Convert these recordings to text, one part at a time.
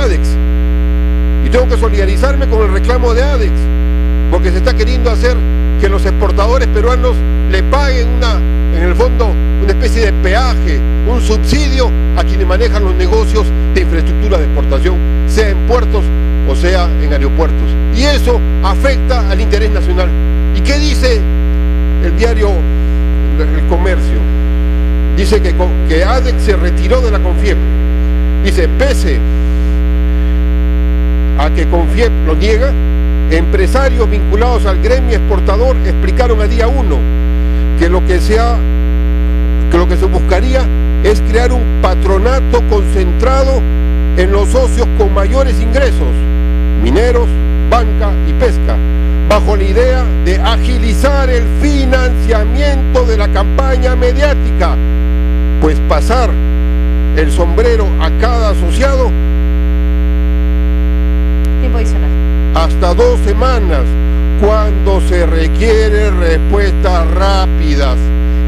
ADEX. Y tengo que solidarizarme con el reclamo de ADEX, porque se está queriendo hacer que los exportadores peruanos le paguen en el fondo una especie de peaje, un subsidio a quienes manejan los negocios de infraestructura de exportación, sea en puertos o sea en aeropuertos. Y eso afecta al interés nacional. ¿Y qué dice el diario El Comercio? Dice que ADEX se retiró de la CONFIEP. Dice, pese a que CONFIEP lo niega, empresarios vinculados al gremio exportador explicaron a Día 1 que lo que se buscaría es crear un patronato concentrado en los socios con mayores ingresos, mineros, banca y pesca, bajo la idea de agilizar el financiamiento de la campaña mediática, pues pasar el sombrero a cada asociado tiempo adicional hasta 2 semanas cuando se requiere respuestas rápidas.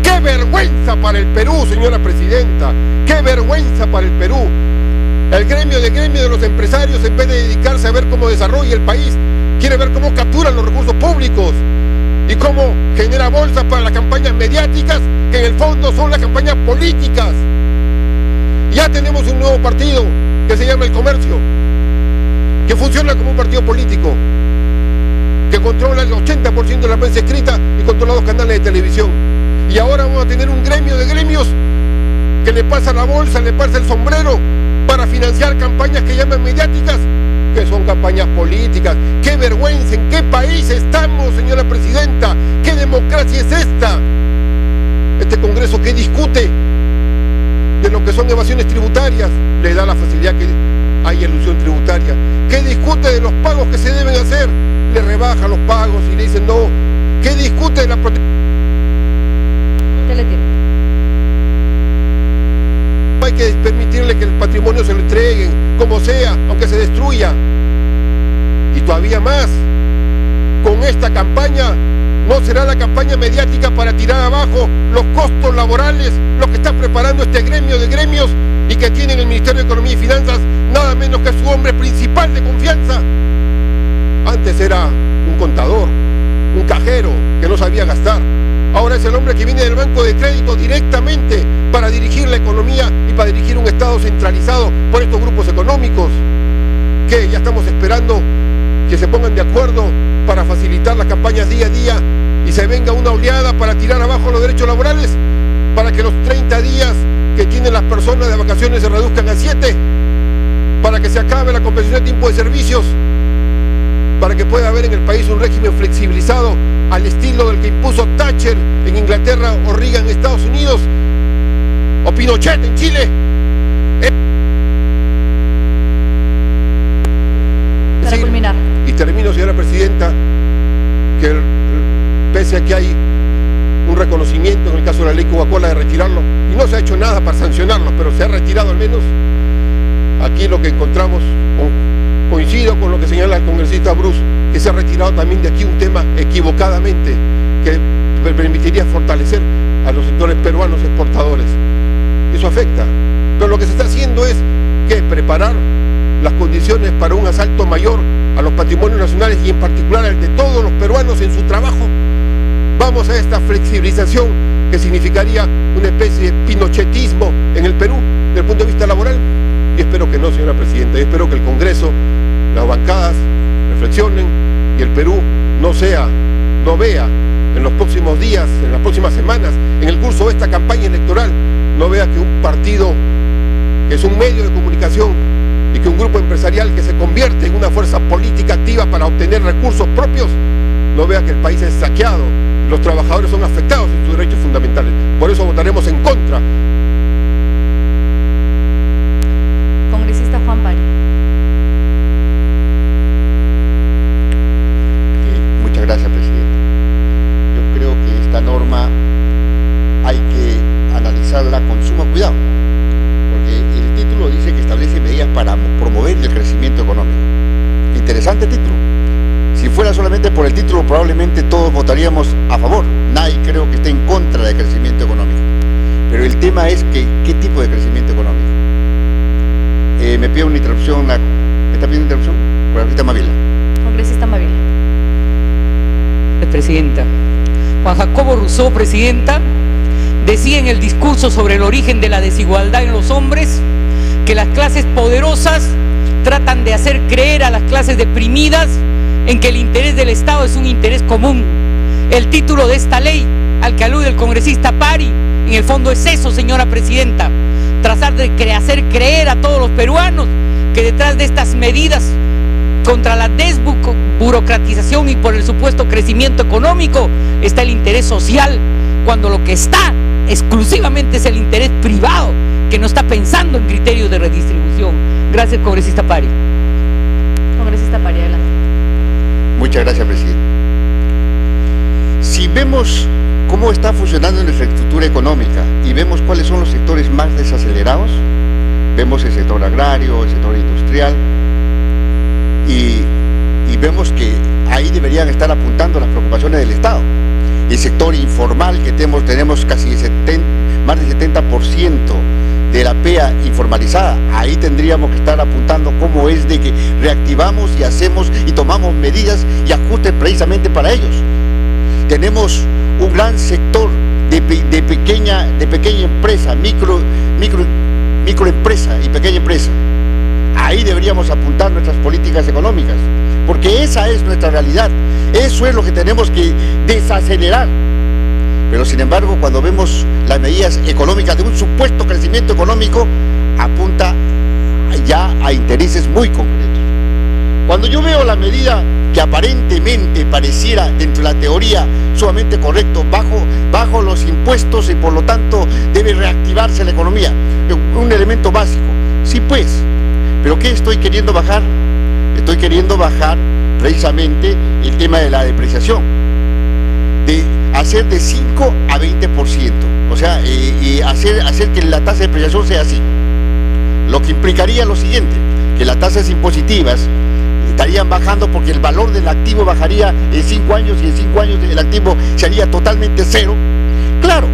¡Qué vergüenza para el Perú, señora presidenta! ¡Qué vergüenza para el Perú! El gremio de los empresarios, en vez de dedicarse a ver cómo desarrolla el país, quiere ver cómo capturan los recursos públicos y cómo genera bolsas para las campañas mediáticas, que en el fondo son las campañas políticas. Ya tenemos un nuevo partido que se llama El Comercio, que funciona como un partido político, que controla el 80% de la prensa escrita y controla 2 canales de televisión. Y ahora vamos a tener un gremio de gremios que le pasa la bolsa, le pasa el sombrero para financiar campañas que llaman mediáticas, que son campañas políticas. ¡Qué vergüenza! ¿En qué país estamos, señora presidenta? ¿Qué democracia es esta? Este Congreso que discute de lo que son evasiones tributarias, le da la facilidad que hay elusión tributaria. ¿Qué discute de los pagos que se deben hacer? Le rebaja los pagos y le dicen no. ¿Qué discute de la protección? Hay que permitirle que el patrimonio se lo entreguen, como sea, aunque se destruya. Y todavía más, con esta campaña, no será la campaña mediática para tirar abajo los costos laborales, lo que está preparando este gremio de gremios y que tiene en el Ministerio de Economía y Finanzas nada menos que su hombre principal de confianza. Antes era un contador, un cajero que no sabía gastar. Ahora es el hombre que viene del banco de crédito directamente para dirigir la economía y para dirigir un Estado centralizado por estos grupos económicos. Que ya estamos esperando que se pongan de acuerdo para facilitar las campañas día a día y se venga una oleada para tirar abajo los derechos laborales, para que los 30 días que tienen las personas de vacaciones se reduzcan a 7, para que se acabe la compensación de tiempo de servicios, para que pueda haber en el país un régimen flexibilizado al estilo del que impuso Thatcher en Inglaterra o Reagan en Estados Unidos o Pinochet en Chile. Para culminar. Y termino, señora presidenta, que pese a que hay un reconocimiento en el caso de la ley Coca-Cola de retirarlo, y no se ha hecho nada para sancionarlo, pero se ha retirado al menos, aquí lo que encontramos, coincido con lo que señala el congresista Bruce, que se ha retirado también de aquí un tema equivocadamente que permitiría fortalecer a los sectores peruanos exportadores. Eso afecta, pero lo que se está haciendo es que preparar las condiciones para un asalto mayor a los patrimonios nacionales y en particular al de todos los peruanos en su trabajo. Vamos a esta flexibilización que significaría una especie de pinochetismo en el Perú desde el punto de vista laboral. Y espero que no, señora presidenta, y espero que el Congreso, las bancadas, reflexionen y el Perú no vea en los próximos días, en las próximas semanas, en el curso de esta campaña electoral, no vea que un partido que es un medio de comunicación y que un grupo empresarial que se convierte en una fuerza política activa para obtener recursos propios, no vea que el país es saqueado, los trabajadores son afectados en sus derechos fundamentales. Por eso votaremos en contra. Congresista Juan Pari. Muchas gracias, presidente. Yo creo que esta norma hay que analizarla con suma cuidado, porque el título dice que establece medidas para promover el crecimiento económico. Interesante título. Si fuera solamente por el título, probablemente todos votaríamos a favor. Nadie creo que esté en contra del crecimiento económico. Pero el tema es que, ¿qué tipo de crecimiento económico? Me pido una interrupción está pidiendo interrupción? Congresista Mavila. Congresista Mavila. Presidenta. Juan Jacobo Rousseau, presidenta, decía en el discurso sobre el origen de la desigualdad en los hombres que las clases poderosas tratan de hacer creer a las clases deprimidas en que el interés del Estado es un interés común. El título de esta ley al que alude el congresista Pari, en el fondo es eso, señora presidenta, tratar de hacer creer a todos los peruanos que detrás de estas medidas contra la desburocratización y por el supuesto crecimiento económico está el interés social, cuando lo que está exclusivamente es el interés privado, que no está pensando en criterios de redistribución. Gracias, congresista Pari. Congresista Pari, adelante. Muchas gracias, presidente. Si vemos cómo está funcionando nuestra estructura económica y vemos cuáles son los sectores más desacelerados, vemos el sector agrario, el sector industrial, y vemos que ahí deberían estar apuntando las preocupaciones del Estado. El sector informal, que tenemos casi más del 70% de la PEA informalizada, ahí tendríamos que estar apuntando cómo es de que reactivamos y hacemos y tomamos medidas y ajustes precisamente para ellos. Tenemos un gran sector de pequeña empresa, microempresa y pequeña empresa. Ahí deberíamos apuntar nuestras políticas económicas, porque esa es nuestra realidad, eso es lo que tenemos que desacelerar. Pero sin embargo, cuando vemos las medidas económicas de un supuesto crecimiento económico, apunta ya a intereses muy concretos. Cuando yo veo la medida que aparentemente pareciera dentro de la teoría sumamente correcto, bajo los impuestos y por lo tanto debe reactivarse la economía, un elemento básico, sí pues. ¿Pero qué estoy queriendo bajar? Estoy queriendo bajar precisamente el tema de la depreciación, de hacer de 5 a 20%, o sea, y hacer que la tasa de depreciación sea así. Lo que implicaría lo siguiente, que las tasas impositivas estarían bajando porque el valor del activo bajaría en 5 años y en 5 años el activo sería totalmente cero. Claro,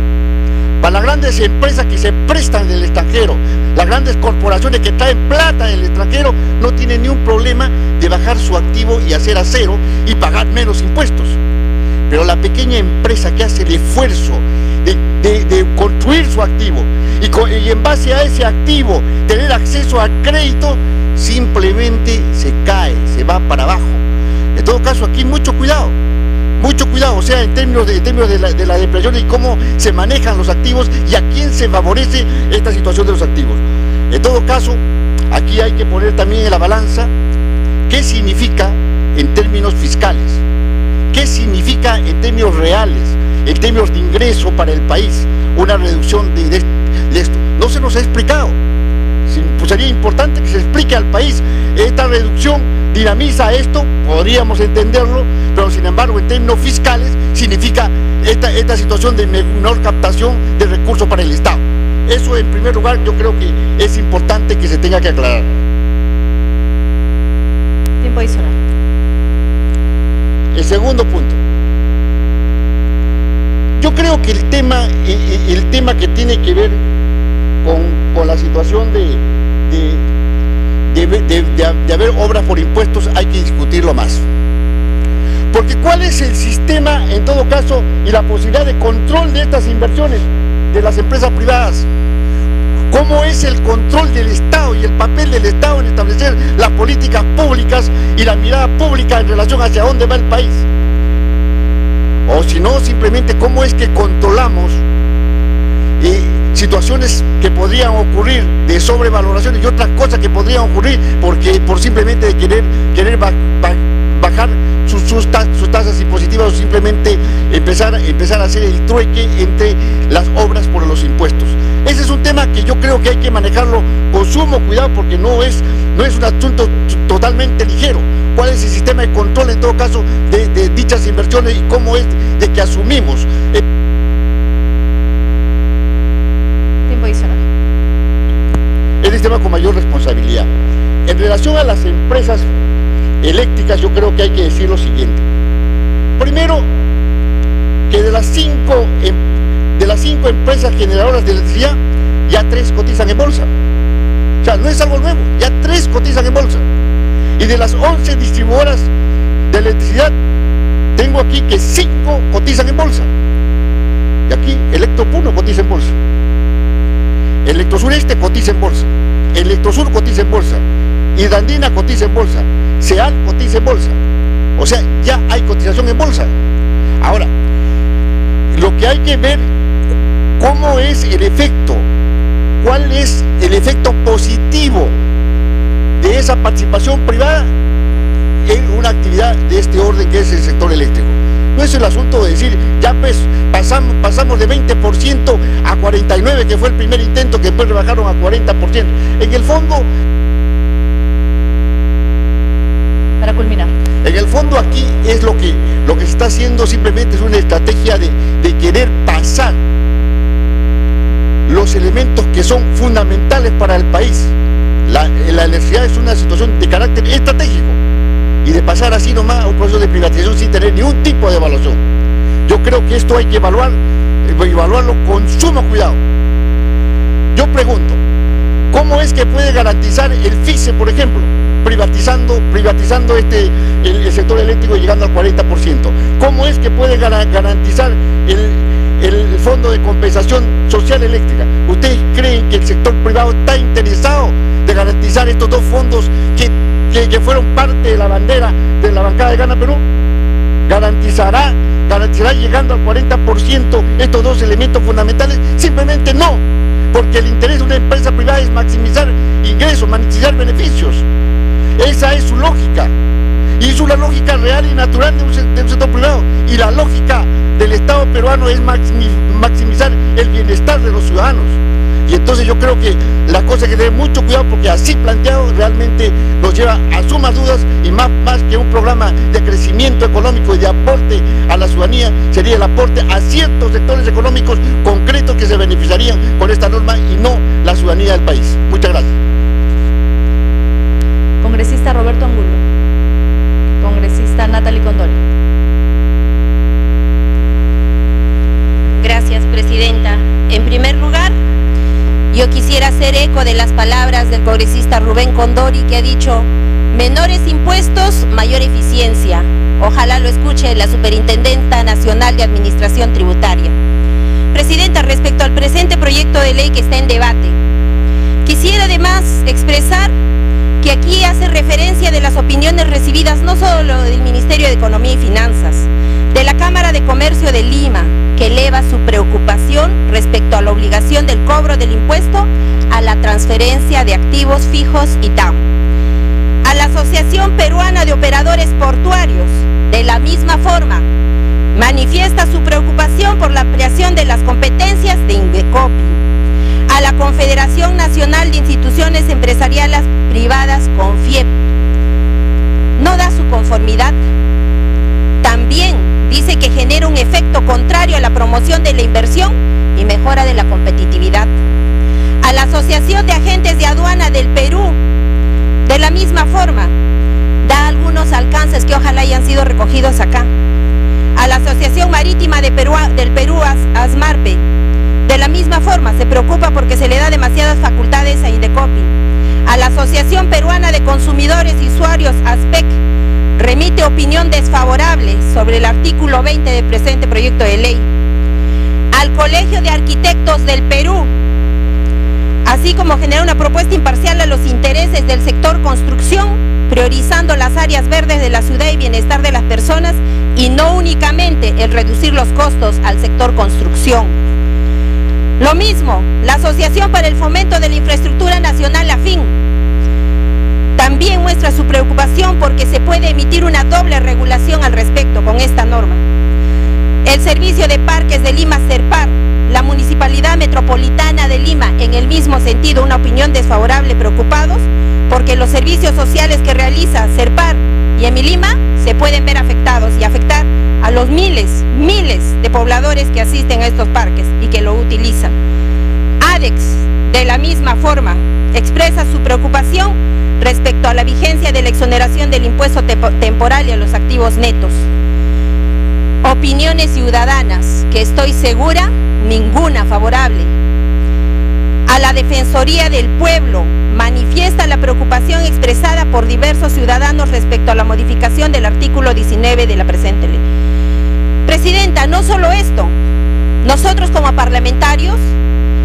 para las grandes empresas que se prestan del extranjero, las grandes corporaciones que traen plata del extranjero, no tienen ni un problema de bajar su activo y hacer a cero y pagar menos impuestos. Pero la pequeña empresa que hace el esfuerzo de construir su activo y en base a ese activo tener acceso al crédito, simplemente se cae, se va para abajo. En todo caso, aquí mucho cuidado, o sea, en términos de la depreciación y cómo se manejan los activos y a quién se favorece esta situación de los activos. En todo caso, aquí hay que poner también en la balanza qué significa en términos fiscales, qué significa en términos reales, en términos de ingreso para el país, una reducción de esto. No se nos ha explicado. Pues sería importante que se explique al país. Esta reducción dinamiza esto, podríamos entenderlo, pero sin embargo en términos fiscales significa esta situación de menor captación de recursos para el Estado. Eso en primer lugar yo creo que es importante que se tenga que aclarar. Tiempo adicional. El segundo punto. Yo creo que el tema que tiene que ver con la situación de haber obras por impuestos hay que discutirlo más. Porque ¿cuál es el sistema, en todo caso, y la posibilidad de control de estas inversiones de las empresas privadas? ¿Cómo es el control del Estado y el papel del Estado en establecer las políticas públicas y la mirada pública en relación hacia dónde va el país? O si no, simplemente cómo es que controlamos situaciones que podrían ocurrir de sobrevaloración y otras cosas que podrían ocurrir por simplemente de querer bajar sus tasas impositivas o simplemente empezar a hacer el trueque entre las obras por los impuestos. Ese es un tema que yo creo que hay que manejarlo con sumo cuidado porque no es un asunto totalmente ligero. ¿Cuál es el sistema de control en todo caso de dichas inversiones y cómo es de que asumimos? Tiempo adicional. Es el tema con mayor responsabilidad. En relación a las empresas eléctricas, yo creo que hay que decir lo siguiente. Primero, que de las cinco empresas generadoras de electricidad, ya 3 cotizan en bolsa. O sea, no es algo nuevo, ya 3 cotizan en bolsa. Y de las 11 distribuidoras de electricidad, tengo aquí que 5 cotizan en bolsa. Y aquí Electropuno cotiza en bolsa. Electrosureste cotiza en bolsa. Electrosur cotiza en bolsa. Hidrandina cotiza en bolsa. Ceal cotiza en bolsa. O sea, ya hay cotización en bolsa. Ahora, lo que hay que ver, cómo es el efecto, cuál es el efecto positivo de esa participación privada en una actividad de este orden que es el sector eléctrico. No es el asunto de decir, ya pues pasamos de 20% a 49%, que fue el primer intento, que después rebajaron a 40%. En el fondo... Para culminar. En el fondo aquí es lo que se está haciendo, simplemente es una estrategia de querer pasar los elementos que son fundamentales para el país. La electricidad es una situación de carácter estratégico, y de pasar así nomás a un proceso de privatización sin tener ningún tipo de evaluación. Yo creo que esto hay que evaluarlo con sumo cuidado. Yo pregunto, ¿cómo es que puede garantizar el FICE, por ejemplo, privatizando el sector eléctrico y llegando al 40%? ¿Cómo es que puede garantizar el Fondo de Compensación Social Eléctrica? ¿Ustedes creen que el sector privado está interesado de garantizar estos dos fondos que fueron parte de la bandera de la bancada de Gana Perú? ¿Garantizará llegando al 40% estos dos elementos fundamentales? Simplemente no, porque el interés de una empresa privada es maximizar ingresos, maximizar beneficios. Esa es su lógica, y es una lógica real y natural de un sector privado, y la lógica del Estado peruano es maximizar el bienestar de los ciudadanos. Y entonces yo creo que la cosa hay que tener mucho cuidado, porque así planteado realmente nos lleva a sumas dudas, y más que un programa de crecimiento económico y de aporte a la ciudadanía, sería el aporte a ciertos sectores económicos concretos que se beneficiarían con esta norma y no la ciudadanía del país. Muchas gracias. Congresista Roberto Angulo. Congresista Natalie Condori. Gracias, Presidenta. En primer lugar, yo quisiera hacer eco de las palabras del congresista Rubén Condori, que ha dicho: menores impuestos, mayor eficiencia. Ojalá lo escuche la Superintendenta Nacional de Administración Tributaria. Presidenta, respecto al presente proyecto de ley que está en debate, quisiera además expresar que aquí hace referencia de las opiniones recibidas no solo del Ministerio de Economía y Finanzas, de la Cámara de Comercio de Lima, que eleva su preocupación respecto a la obligación del cobro del impuesto a la transferencia de activos fijos y TAM, a la Asociación Peruana de Operadores Portuarios, de la misma forma, manifiesta su preocupación por la ampliación de las competencias de Indecopi, a la Confederación Nacional de Instituciones Empresariales Privadas, CONFIEP, no da su conformidad. También dice que genera un efecto contrario a la promoción de la inversión y mejora de la competitividad. A la Asociación de Agentes de Aduana del Perú, de la misma forma, da algunos alcances que ojalá hayan sido recogidos acá. A la Asociación Marítima del Perú, ASMARPE, de la misma forma, se preocupa porque se le da demasiadas facultades a Indecopi. A la Asociación Peruana de Consumidores y Usuarios, ASPEC, remite opinión desfavorable sobre el artículo 20 del presente proyecto de ley. Al Colegio de Arquitectos del Perú, así como generar una propuesta imparcial a los intereses del sector construcción, priorizando las áreas verdes de la ciudad y bienestar de las personas, y no únicamente el reducir los costos al sector construcción. Lo mismo, la Asociación para el Fomento de la Infraestructura Nacional, AFIN, también muestra su preocupación porque se puede emitir una doble regulación al respecto con esta norma. El Servicio de Parques de Lima, CERPAR, la Municipalidad Metropolitana de Lima, en el mismo sentido, una opinión desfavorable, preocupados porque los servicios sociales que realiza CERPAR y Emilima se pueden ver afectados y afectar a los miles de pobladores que asisten a estos parques y que lo utilizan. ADEX, de la misma forma, expresa su preocupación respecto a la vigencia de la exoneración del impuesto temporal y a los activos netos. Opiniones ciudadanas, que estoy segura, ninguna favorable. A la Defensoría del Pueblo, manifiesta la preocupación expresada por diversos ciudadanos respecto a la modificación del artículo 19 de la presente ley. Presidenta, no solo esto, nosotros como parlamentarios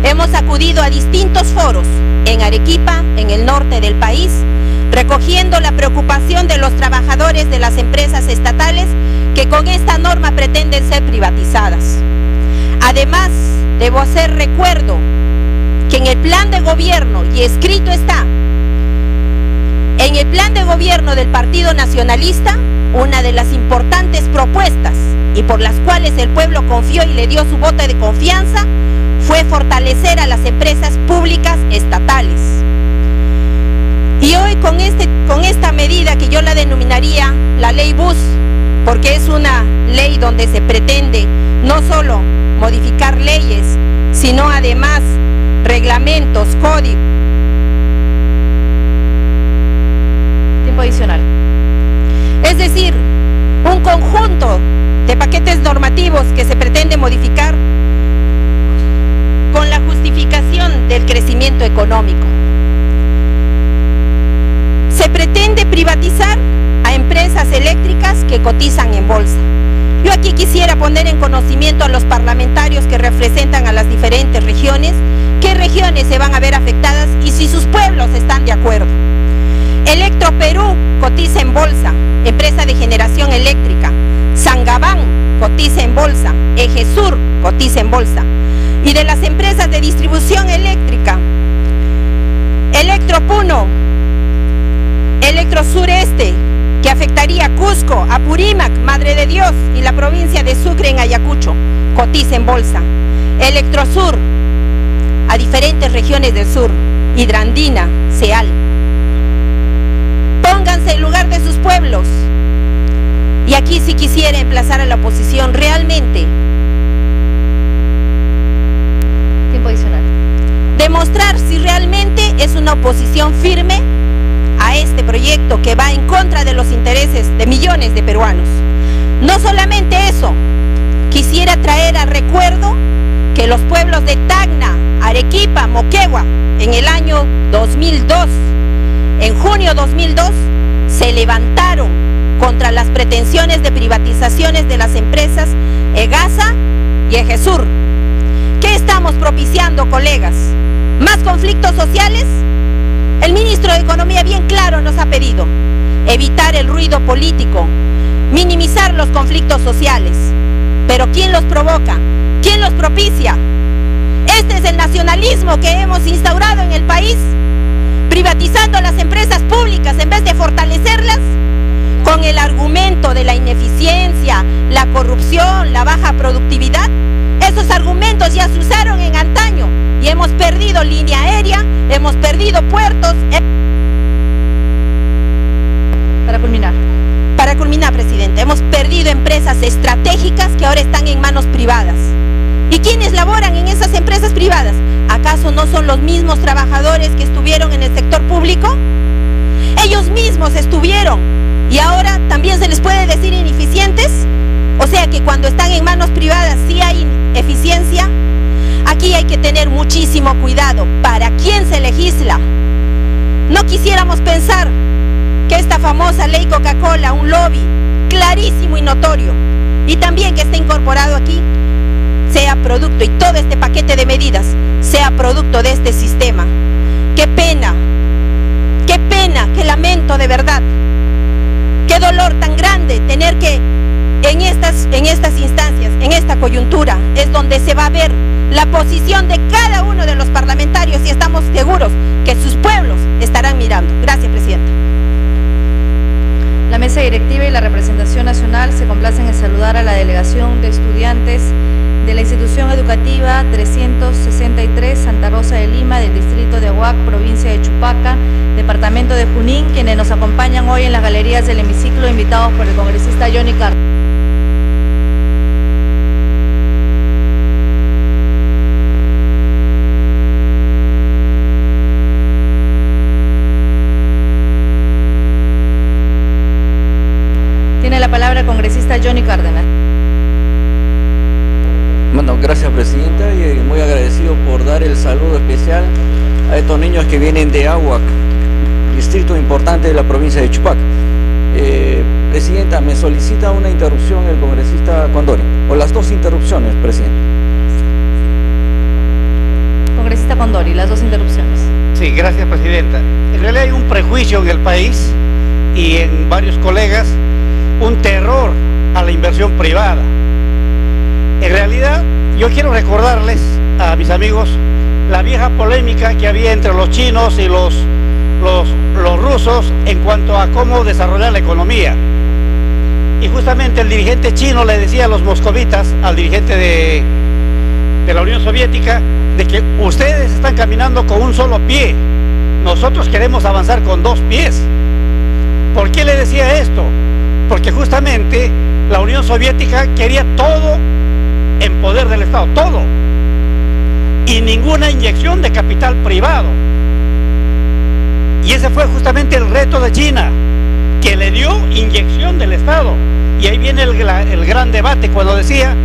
hemos acudido a distintos foros en Arequipa, en el norte del país, recogiendo la preocupación de los trabajadores de las empresas estatales que con esta norma pretenden ser privatizadas. Además, debo hacer recuerdo que en el plan de gobierno, y escrito está, en el plan de gobierno del Partido Nacionalista, una de las importantes propuestas y por las cuales el pueblo confió y le dio su voto de confianza fue fortalecer a las empresas públicas estatales. Y hoy con esta medida que yo la denominaría la ley BUS, porque es una ley donde se pretende no solo modificar leyes, sino además reglamentos, códigos. Tiempo adicional. Es decir, un conjunto de paquetes normativos que se pretende modificar con la justificación del crecimiento económico. Se pretende privatizar a empresas eléctricas que cotizan en bolsa. Yo aquí quisiera poner en conocimiento a los parlamentarios que representan a las diferentes regiones, qué regiones se van a ver afectadas y si sus pueblos están de acuerdo. Electroperú cotiza en bolsa, empresa de generación eléctrica. Sangabán cotiza en bolsa, Ejesur cotiza en bolsa. Y de las empresas de distribución eléctrica, Electropuno, Electrosureste, que afectaría a Cusco, Apurímac, Madre de Dios y la provincia de Sucre en Ayacucho, cotiza en bolsa. Electrosur, a diferentes regiones del sur, Hidrandina, Ceal. Pónganse en lugar de sus pueblos. Y aquí sí quisiera emplazar a la oposición realmente. Tiempo adicional. Demostrar si realmente es una oposición firme a este proyecto que va en contra de los intereses de millones de peruanos. No solamente eso, quisiera traer a recuerdo que los pueblos de Tacna, Arequipa, Moquegua, en el año 2002, en junio 2002, se levantaron contra las pretensiones de privatizaciones de las empresas EGASA y Ejesur. ¿Qué estamos propiciando, colegas? ¿Más conflictos sociales? El ministro de Economía bien claro nos ha pedido evitar el ruido político, minimizar los conflictos sociales. Pero ¿quién los provoca? ¿Quién los propicia? Este es el nacionalismo que hemos instaurado en el país, privatizando las empresas públicas en vez de fortalecerlas, con el argumento de la ineficiencia, la corrupción, la baja productividad. Esos argumentos ya se usaron en antaño y hemos perdido línea aérea, hemos perdido puertos. Para culminar. Para culminar, presidente, hemos perdido empresas estratégicas que ahora están en manos privadas. ¿Y quiénes laboran en esas empresas privadas? ¿Acaso no son los mismos trabajadores que estuvieron en el sector público? Ellos mismos estuvieron y ahora también se les puede decir ineficientes. O sea que cuando están en manos privadas sí hay eficiencia. Aquí hay que tener muchísimo cuidado. ¿Para quién se legisla? No quisiéramos pensar que esta famosa ley Coca-Cola, un lobby clarísimo y notorio, y también que esté incorporado aquí, sea producto, y todo este paquete de medidas, sea producto de este sistema. Qué pena, qué lamento de verdad, qué dolor tan grande tener que en estas instancias, en esta coyuntura, es donde se va a ver la posición de cada uno de los parlamentarios y estamos seguros que sus pueblos estarán mirando. Gracias, Presidenta. La mesa directiva y la representación nacional se complacen en saludar a la delegación de estudiantes de la institución educativa 363 Santa Rosa de Lima del distrito de Ahuac, provincia de Chupaca, departamento de Junín, quienes nos acompañan hoy en las galerías del hemiciclo, invitados por el congresista Johnny Cárdenas. Tiene la palabra el congresista Johnny Cárdenas. Bueno, gracias, presidenta, y muy agradecido por dar el saludo especial a estos niños que vienen de Ahuac, distrito importante de la provincia de Chupac. Presidenta, me solicita una interrupción el congresista Condori, o las dos interrupciones, presidente. Congresista Condori, las dos interrupciones. Sí, gracias, presidenta. En realidad hay un prejuicio en el país y en varios colegas, un terror a la inversión privada. En realidad, yo quiero recordarles a mis amigos la vieja polémica que había entre los chinos y los rusos en cuanto a cómo desarrollar la economía. Y justamente el dirigente chino le decía a los moscovitas, al dirigente de la Unión Soviética, de que ustedes están caminando con un solo pie, nosotros queremos avanzar con dos pies. ¿Por qué le decía esto? Porque justamente la Unión Soviética quería todo en poder del Estado, todo, y ninguna inyección de capital privado. Y ese fue justamente el reto de China, que le dio inyección del Estado. Y ahí viene el gran debate cuando decía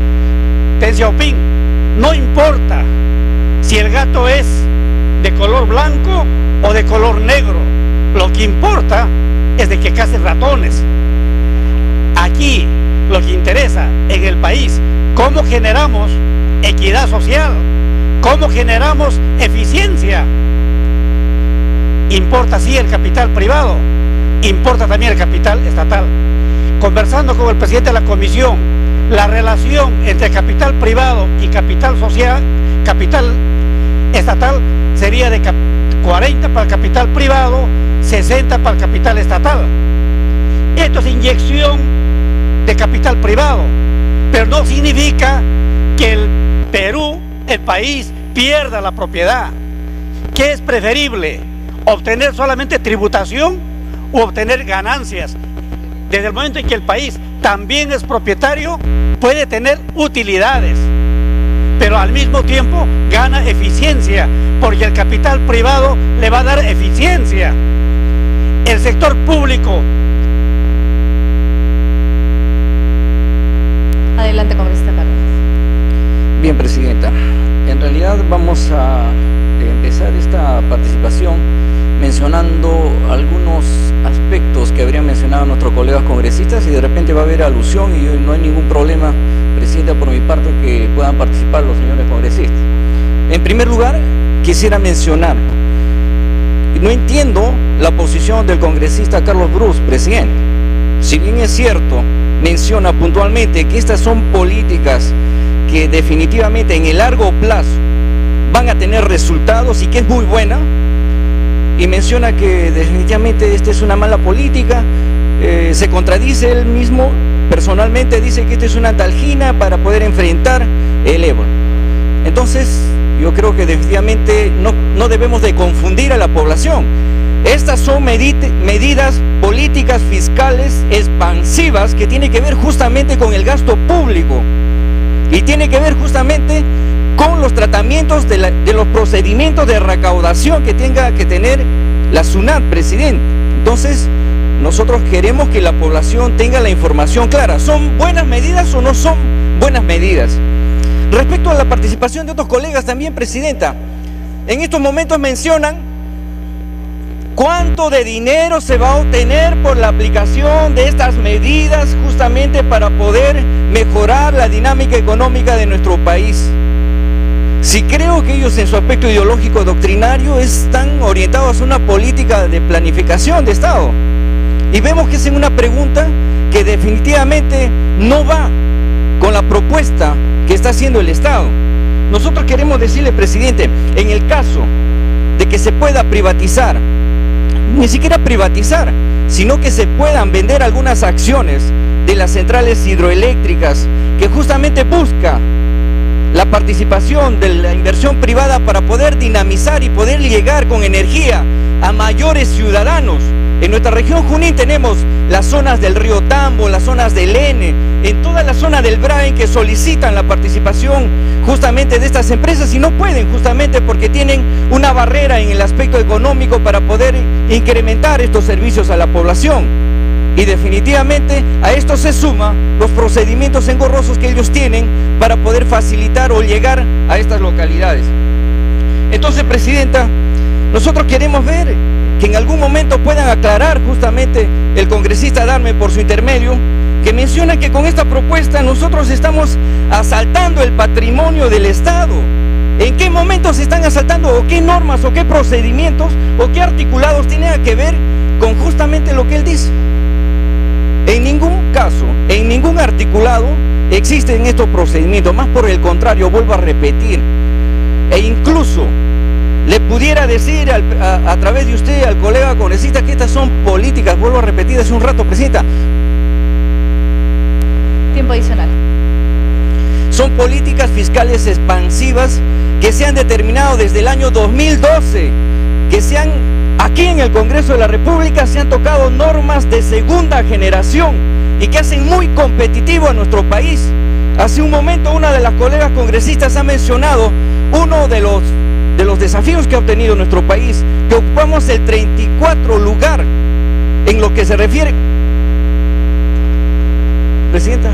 Deng Xiaoping, no importa si el gato es de color blanco o de color negro, lo que importa es de que cacen ratones. Aquí lo que interesa en el país, cómo generamos equidad social, cómo generamos eficiencia. Importa sí el capital privado, importa también el capital estatal. Conversando con el presidente de la comisión, la relación entre capital privado y capital social, capital estatal, sería de 40 para el capital privado, 60 para el capital estatal. Esto es inyección de capital privado, pero no significa que el Perú, el país, pierda la propiedad. ¿Qué es preferible? ¿Obtener solamente tributación o obtener ganancias? Desde el momento en que el país también es propietario, puede tener utilidades, pero al mismo tiempo gana eficiencia, porque el capital privado le va a dar eficiencia. El sector público. Adelante, congresista Cárdenas. Bien, presidenta. En realidad vamos a empezar esta participación mencionando algunos aspectos que habrían mencionado nuestros colegas congresistas y de repente va a haber alusión y no hay ningún problema, presidenta, por mi parte, que puedan participar los señores congresistas. En primer lugar, quisiera mencionar, no entiendo la posición del congresista Carlos Bruce, presidente. Si bien es cierto, menciona puntualmente que estas son políticas que definitivamente en el largo plazo van a tener resultados y que es muy buena, y menciona que definitivamente esta es una mala política, se contradice él mismo, personalmente dice que esta es una talgina para poder enfrentar el ébola. Entonces, yo creo que definitivamente no debemos de confundir a la población. Estas son medidas políticas fiscales expansivas que tienen que ver justamente con el gasto público y tiene que ver justamente con los tratamientos de los procedimientos de recaudación que tenga que tener la SUNAT, presidente. Entonces, nosotros queremos que la población tenga la información clara. ¿Son buenas medidas o no son buenas medidas? Respecto a la participación de otros colegas también, presidenta, en estos momentos mencionan cuánto de dinero se va a obtener por la aplicación de estas medidas justamente para poder mejorar la dinámica económica de nuestro país. Si creo que ellos en su aspecto ideológico doctrinario están orientados a una política de planificación de Estado. Y vemos que es una pregunta que definitivamente no va con la propuesta que está haciendo el Estado. Nosotros queremos decirle, presidente, en el caso de que se pueda privatizar, ni siquiera privatizar, sino que se puedan vender algunas acciones de las centrales hidroeléctricas que justamente busca la participación de la inversión privada para poder dinamizar y poder llegar con energía a mayores ciudadanos. En nuestra región Junín tenemos las zonas del río Tambo, las zonas del N, en toda la zona del Brain que solicitan la participación justamente de estas empresas y no pueden justamente porque tienen una barrera en el aspecto económico para poder incrementar estos servicios a la población. Y definitivamente a esto se suma los procedimientos engorrosos que ellos tienen para poder facilitar o llegar a estas localidades. Entonces, presidenta, Nosotros queremos ver que en algún momento puedan aclarar justamente el congresista Dahmer por su intermedio, que menciona que con esta propuesta nosotros estamos asaltando el patrimonio del Estado. ¿En qué momento se están asaltando? ¿O qué normas o qué procedimientos o qué articulados tienen que ver con justamente lo que él dice? En ningún caso, en ningún articulado existen estos procedimientos, más por el contrario, vuelvo a repetir, e incluso le pudiera decir a través de usted al colega congresista que estas son políticas, vuelvo a repetir hace un rato, presidenta. Tiempo adicional. Son políticas fiscales expansivas que se han determinado desde el año 2012, que se han, aquí en el Congreso de la República se han tocado normas de segunda generación y que hacen muy competitivo a nuestro país. Hace un momento una de las colegas congresistas ha mencionado uno de los desafíos que ha obtenido nuestro país, que ocupamos el 34 lugar en lo que se refiere. Presidenta,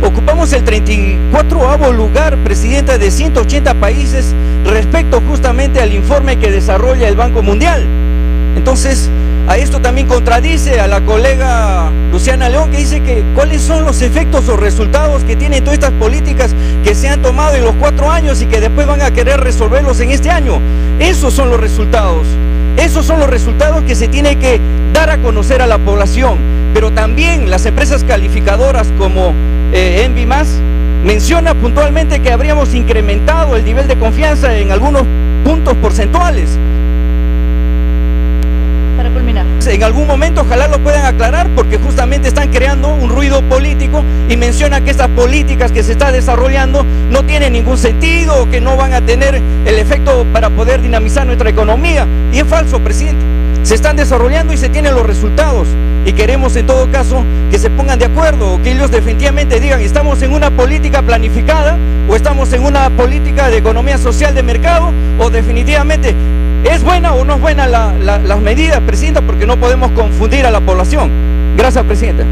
ocupamos el 34º lugar, presidenta, de 180 países respecto justamente al informe que desarrolla el Banco Mundial. Entonces, a esto también contradice a la colega Luciana León, que dice que cuáles son los efectos o resultados que tienen todas estas políticas que se han tomado en los 4 años y que después van a querer resolverlos en este año. Esos son los resultados. Esos son los resultados que se tiene que dar a conocer a la población. Pero también las empresas calificadoras como Envi Más menciona puntualmente que habríamos incrementado el nivel de confianza en algunos puntos porcentuales. Para culminar. En algún momento ojalá lo puedan aclarar, porque justamente están creando un ruido político y menciona que estas políticas que se está desarrollando no tienen ningún sentido o que no van a tener el efecto para poder dinamizar nuestra economía. Y es falso, presidente. Se están desarrollando y se tienen los resultados. Y queremos en todo caso que se pongan de acuerdo, o que ellos definitivamente digan, ¿estamos en una política planificada o estamos en una política de economía social de mercado? O definitivamente, ¿es buena o no es buena las medidas, presidenta? Porque no podemos confundir a la población. Gracias, presidenta.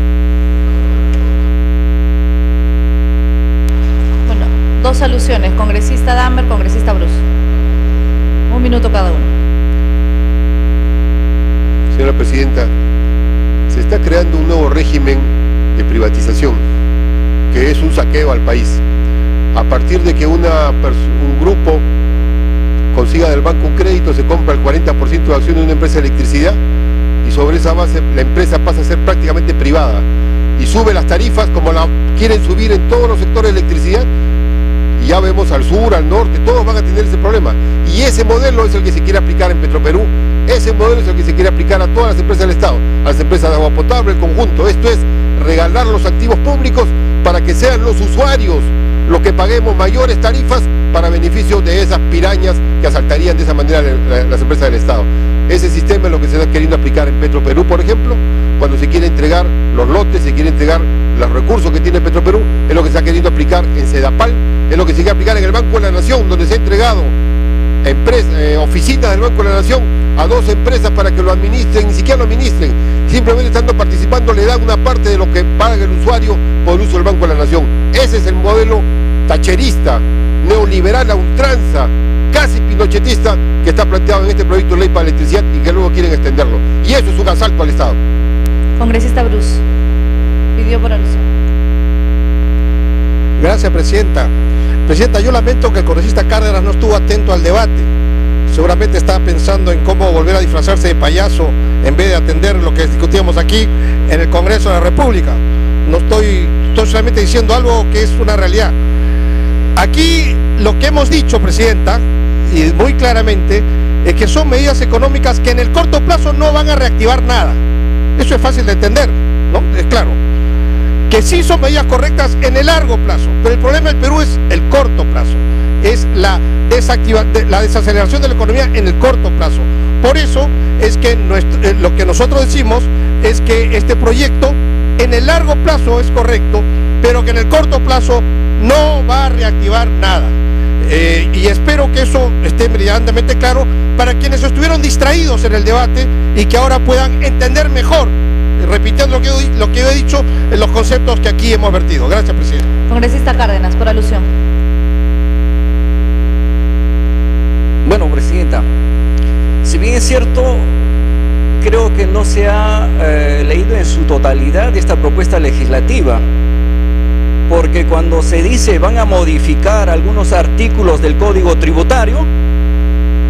Bueno, 2 alusiones, congresista Dahmer, congresista Bruce. 1 minuto cada uno. Señora Presidenta, se está creando un nuevo régimen de privatización, que es un saqueo al país. A partir de que un grupo consiga del banco un crédito, se compra el 40% de acciones de una empresa de electricidad y sobre esa base la empresa pasa a ser prácticamente privada y sube las tarifas como la quieren subir en todos los sectores de electricidad, y ya vemos al sur, al norte, todos van a tener ese problema. Y ese modelo es el que se quiere aplicar en Petroperú, ese modelo es el que se quiere aplicar a todas las empresas del Estado, a las empresas de agua potable, el conjunto. Esto es regalar los activos públicos para que sean los usuarios los que paguemos mayores tarifas para beneficio de esas pirañas que asaltarían de esa manera las empresas del Estado. Ese sistema es lo que se está queriendo aplicar en Petroperú, por ejemplo, cuando se quiere entregar los lotes, se quiere entregar los recursos que tiene Petroperú, es lo que se está queriendo aplicar en Sedapal, es lo que se quiere aplicar en el Banco de la Nación, donde se ha entregado oficinas del Banco de la Nación a 2 empresas para que lo administren, ni siquiera lo administren, simplemente estando participando le dan una parte de lo que paga el usuario por el uso del Banco de la Nación. Ese es el modelo tacherista, neoliberal a ultranza, casi pinochetista, que está planteado en este proyecto de ley para la electricidad y que luego quieren extenderlo. Y eso es un asalto al Estado. Congresista Bruce, pidió por alusión. Gracias, Presidenta. Presidenta, yo lamento que el congresista Cárdenas no estuvo atento al debate. Seguramente estaba pensando en cómo volver a disfrazarse de payaso en vez de atender lo que discutíamos aquí en el Congreso de la República. No estoy solamente diciendo algo que es una realidad. Aquí lo que hemos dicho, Presidenta, y muy claramente, es que son medidas económicas que en el corto plazo no van a reactivar nada. Eso es fácil de entender, ¿no? Es claro. Que sí son medidas correctas en el largo plazo, pero el problema del Perú es el corto plazo, es la desaceleración de la economía en el corto plazo. Por eso es que lo que nosotros decimos es que este proyecto en el largo plazo es correcto, pero que en el corto plazo no va a reactivar nada. Y espero que eso esté brillantemente claro para quienes estuvieron distraídos en el debate y que ahora puedan entender mejor, repitiendo lo que yo he dicho en los conceptos que aquí hemos vertido. Gracias, Presidente. Congresista Cárdenas, por alusión. Bueno, Presidenta, si bien es cierto, creo que no se ha leído en su totalidad esta propuesta legislativa, porque cuando se dice van a modificar algunos artículos del Código Tributario,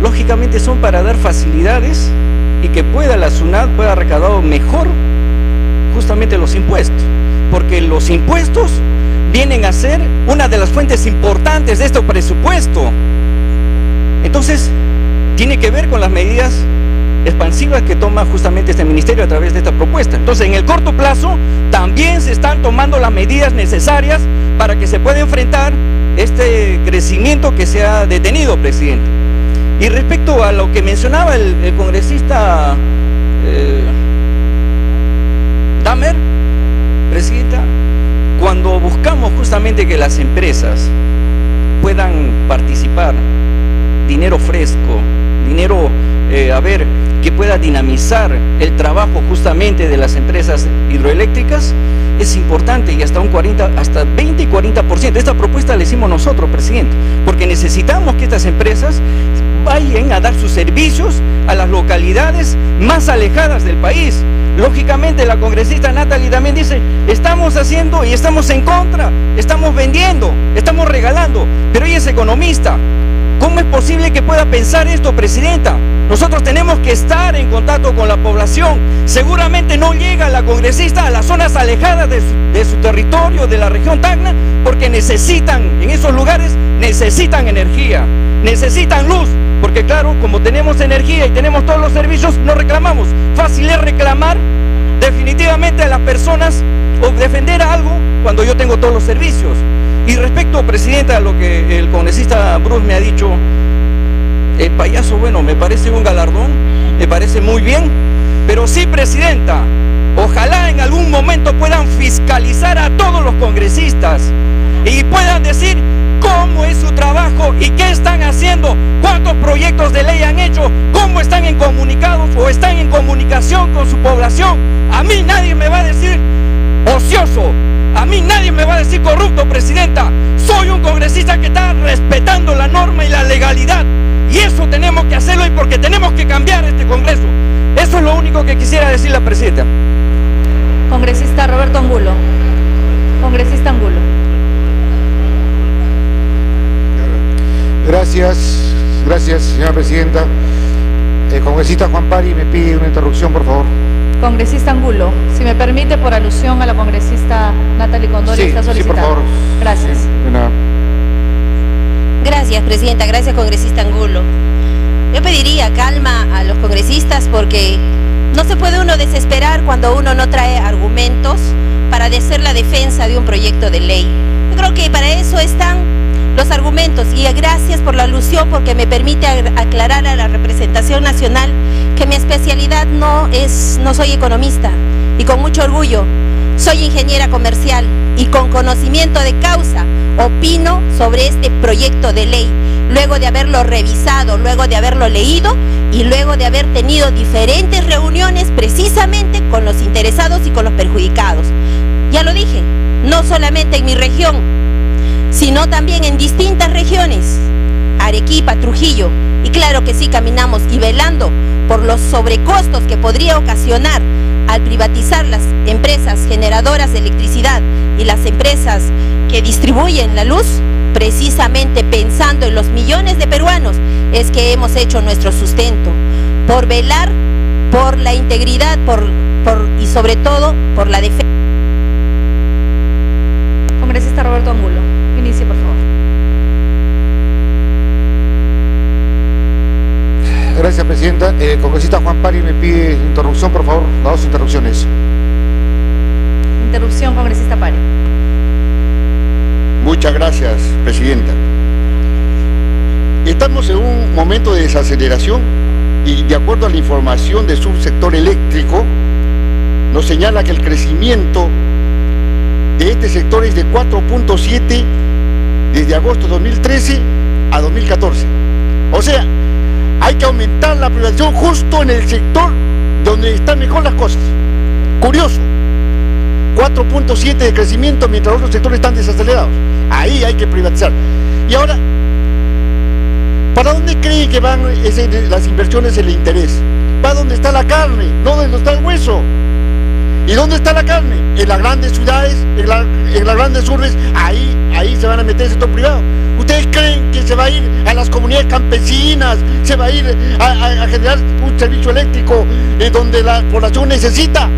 lógicamente son para dar facilidades y que la SUNAT pueda recaudar mejor justamente los impuestos, porque los impuestos vienen a ser una de las fuentes importantes de este presupuesto. Entonces, tiene que ver con las medidas expansivas que toma justamente este ministerio a través de esta propuesta. Entonces, en el corto plazo, también se están tomando las medidas necesarias para que se pueda enfrentar este crecimiento que se ha detenido, Presidente. Y respecto a lo que mencionaba el congresista Damer, Presidenta, cuando buscamos justamente que las empresas puedan participar, dinero fresco, dinero, que pueda dinamizar el trabajo justamente de las empresas hidroeléctricas, es importante, y hasta 20 y 40%. Esta propuesta la hicimos nosotros, Presidente, porque necesitamos que estas empresas vayan a dar sus servicios a las localidades más alejadas del país. Lógicamente la congresista Natalie también dice, estamos haciendo y estamos en contra, estamos vendiendo, estamos regalando, pero ella es economista. ¿Cómo es posible que pueda pensar esto, Presidenta? Nosotros tenemos que estar en contacto con la población. Seguramente no llega la congresista a las zonas alejadas de su territorio, de la región Tacna, porque necesitan, en esos lugares, necesitan energía, necesitan luz, porque claro, como tenemos energía y tenemos todos los servicios, no reclamamos. Fácil es reclamar definitivamente a las personas o defender algo cuando yo tengo todos los servicios. Y respecto, Presidenta, a lo que el congresista Bruce me ha dicho, el payaso, bueno, me parece un galardón, me parece muy bien, pero sí, Presidenta, ojalá en algún momento puedan fiscalizar a todos los congresistas y puedan decir cómo es su trabajo y qué están haciendo, cuántos proyectos de ley han hecho, cómo están comunicados o están en comunicación con su población. A mí nadie me va a decir ocioso, a mí nadie me va a decir corrupto, Presidenta. Soy un congresista que está respetando la norma y la legalidad, y eso tenemos que hacerlo, y porque tenemos que cambiar este Congreso. Eso es lo único que quisiera decir la Presidenta. Congresista Roberto Angulo. Congresista Angulo. Gracias, señora Presidenta. El congresista Juan Pari me pide una interrupción, por favor. Congresista Angulo, si me permite, por alusión a la congresista Natalie Condori, está solicitando. Sí, por favor. Gracias. De nada. Gracias, Presidenta. Gracias, congresista Angulo. Yo pediría calma a los congresistas, porque no se puede uno desesperar cuando uno no trae argumentos para hacer la defensa de un proyecto de ley. Yo creo que para eso están los argumentos, y gracias por la alusión, porque me permite aclarar a la representación nacional que mi especialidad no soy economista, y con mucho orgullo soy ingeniera comercial, y con conocimiento de causa opino sobre este proyecto de ley, luego de haberlo revisado, luego de haberlo leído y luego de haber tenido diferentes reuniones precisamente con los interesados y con los perjudicados. Ya lo dije, no solamente en mi región, sino también en distintas regiones, Arequipa, Trujillo, y claro que sí, caminamos y velando por los sobrecostos que podría ocasionar al privatizar las empresas generadoras de electricidad y las empresas que distribuyen la luz. Precisamente pensando en los millones de peruanos es que hemos hecho nuestro sustento, por velar por la integridad y sobre todo por la defensa. Congresista Roberto Angulo, inicie, por favor. Gracias, Presidenta. El congresista Juan Pari me pide interrupción, por favor, las dos interrupciones. Interrupción, congresista Pari. Muchas gracias, Presidenta. Estamos en un momento de desaceleración, y de acuerdo a la información del subsector eléctrico, nos señala que el crecimiento de este sector es de 4.7 desde agosto de 2013 a 2014. O sea, hay que aumentar la privatización justo en el sector donde están mejor las cosas. Curioso, 4.7 de crecimiento mientras otros sectores están desacelerados. Ahí hay que privatizar. Y ahora, ¿Para dónde cree que van las inversiones el interés? Va donde está la carne, no donde está el hueso. ¿Y dónde está la carne? En las grandes ciudades, en las grandes urbes, ahí se van a meter el sector privado. ¿Ustedes creen que se va a ir a las comunidades campesinas, se va a ir a generar un servicio eléctrico donde la población necesita?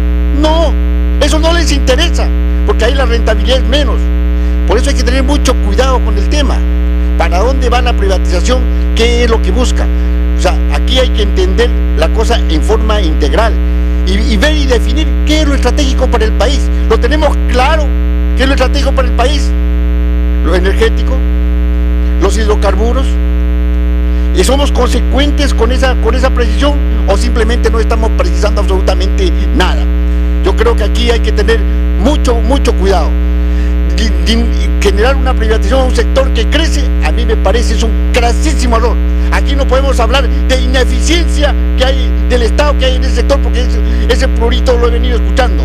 No, eso no les interesa, porque ahí la rentabilidad es menos. Por eso hay que tener mucho cuidado con el tema. ¿Para dónde va la privatización? ¿Qué es lo que busca? O sea, aquí hay que entender la cosa en forma integral y ver y definir qué es lo estratégico para el país. ¿Lo tenemos claro? ¿Qué es lo estratégico para el país? Lo energético, los hidrocarburos. ¿Y somos consecuentes con esa precisión o simplemente no estamos precisando absolutamente nada? Yo creo que aquí hay que tener mucho cuidado. Generar una privatización a un sector que crece, a mí me parece es un grasísimo error. Aquí no podemos hablar de ineficiencia que hay del Estado que hay en ese sector, porque ese prurito lo he venido escuchando,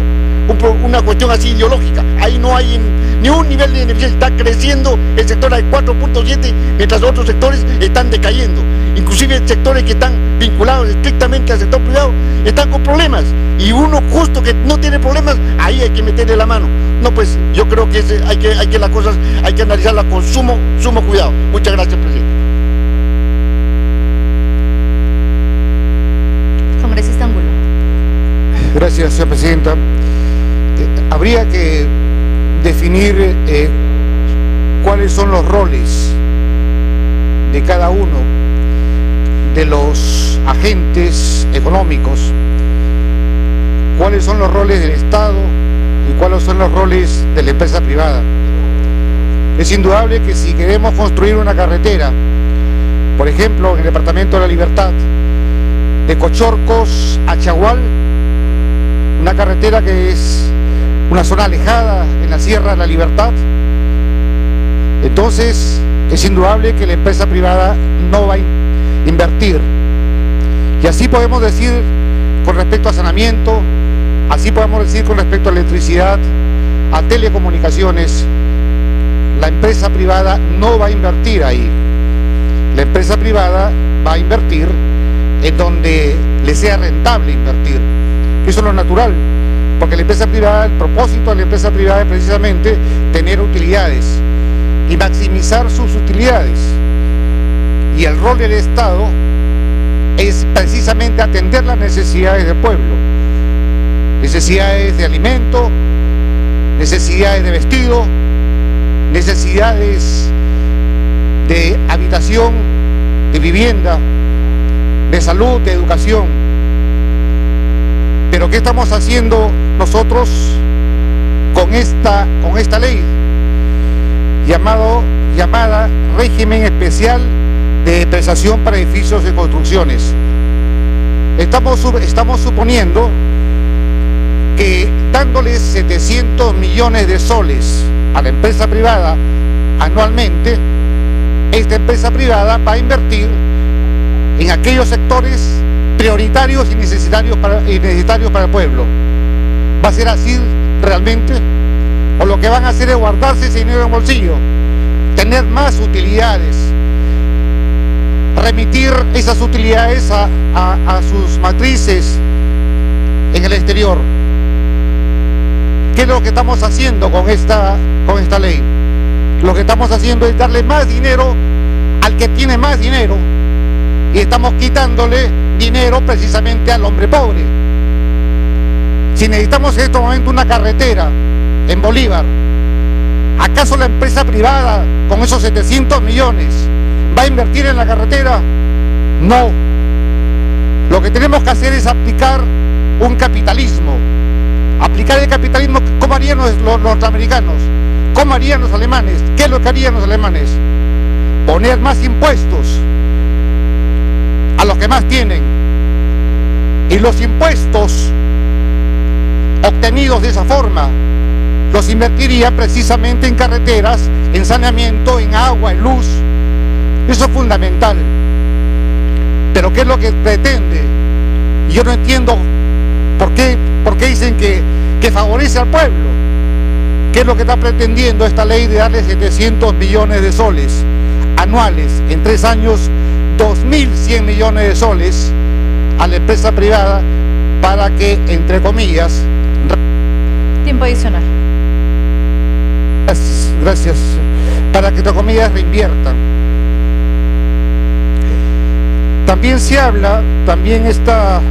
una cuestión así ideológica. Ahí no hay ni un nivel de ineficiencia, está creciendo el sector al 4.7, mientras otros sectores están decayendo. Inclusive sectores que están vinculados estrictamente al sector privado están con problemas, y uno justo que no tiene problemas, ahí hay que meterle la mano. No, pues yo creo que hay que las cosas hay que analizarlas con sumo cuidado. Muchas gracias, presidente. Congresista Angulo. Gracias, señora presidenta. Habría que definir cuáles son los roles de cada uno de los agentes económicos, cuáles son los roles del Estado y cuáles son los roles de la empresa privada. Es indudable que si queremos construir una carretera, por ejemplo, en el departamento de La Libertad, de Cochorcos a Chagual, una carretera que es una zona alejada en la Sierra de La Libertad, entonces es indudable que la empresa privada no va a invertir. Y así podemos decir con respecto a saneamiento, así podemos decir con respecto a electricidad, a telecomunicaciones. La empresa privada no va a invertir ahí. La empresa privada va a invertir en donde le sea rentable invertir. Eso es lo natural, porque la empresa privada, el propósito de la empresa privada es precisamente tener utilidades y maximizar sus utilidades. Y el rol del Estado es precisamente atender las necesidades del pueblo. Necesidades de alimento, necesidades de vestido, necesidades de habitación, de vivienda, de salud, de educación. Pero ¿qué estamos haciendo nosotros con esta ley llamada Régimen Especial de Prestación para Edificios y Construcciones? Estamos suponiendo que dándoles 700 millones de soles a la empresa privada anualmente, esta empresa privada va a invertir en aquellos sectores prioritarios y necesarios para el pueblo. ¿Va a ser así realmente? ¿O lo que van a hacer es guardarse ese dinero en el bolsillo, tener más utilidades, remitir esas utilidades a sus matrices en el exterior? ¿Qué es lo que estamos haciendo con esta ley? Lo que estamos haciendo es darle más dinero al que tiene más dinero, y estamos quitándole dinero precisamente al hombre pobre. Si necesitamos en este momento una carretera en Bolívar, ¿acaso la empresa privada con esos 700 millones va a invertir en la carretera? No. Lo que tenemos que hacer es aplicar un capitalismo. Aplicar el capitalismo, ¿cómo harían los norteamericanos? ¿Cómo harían los alemanes? ¿Qué es lo que harían los alemanes? Poner más impuestos a los que más tienen, y los impuestos obtenidos de esa forma los invertiría precisamente en carreteras, en saneamiento, en agua, en luz. Eso es fundamental. Pero ¿qué es lo que pretende? Y yo no entiendo por qué dicen que favorece al pueblo. ¿Qué es lo que está pretendiendo esta ley de darle 700 millones de soles anuales en 3 años 2.100 millones de soles a la empresa privada para que, entre comillas... Tiempo adicional. Gracias. Para que, entre comillas, reinviertan. También se habla, también está...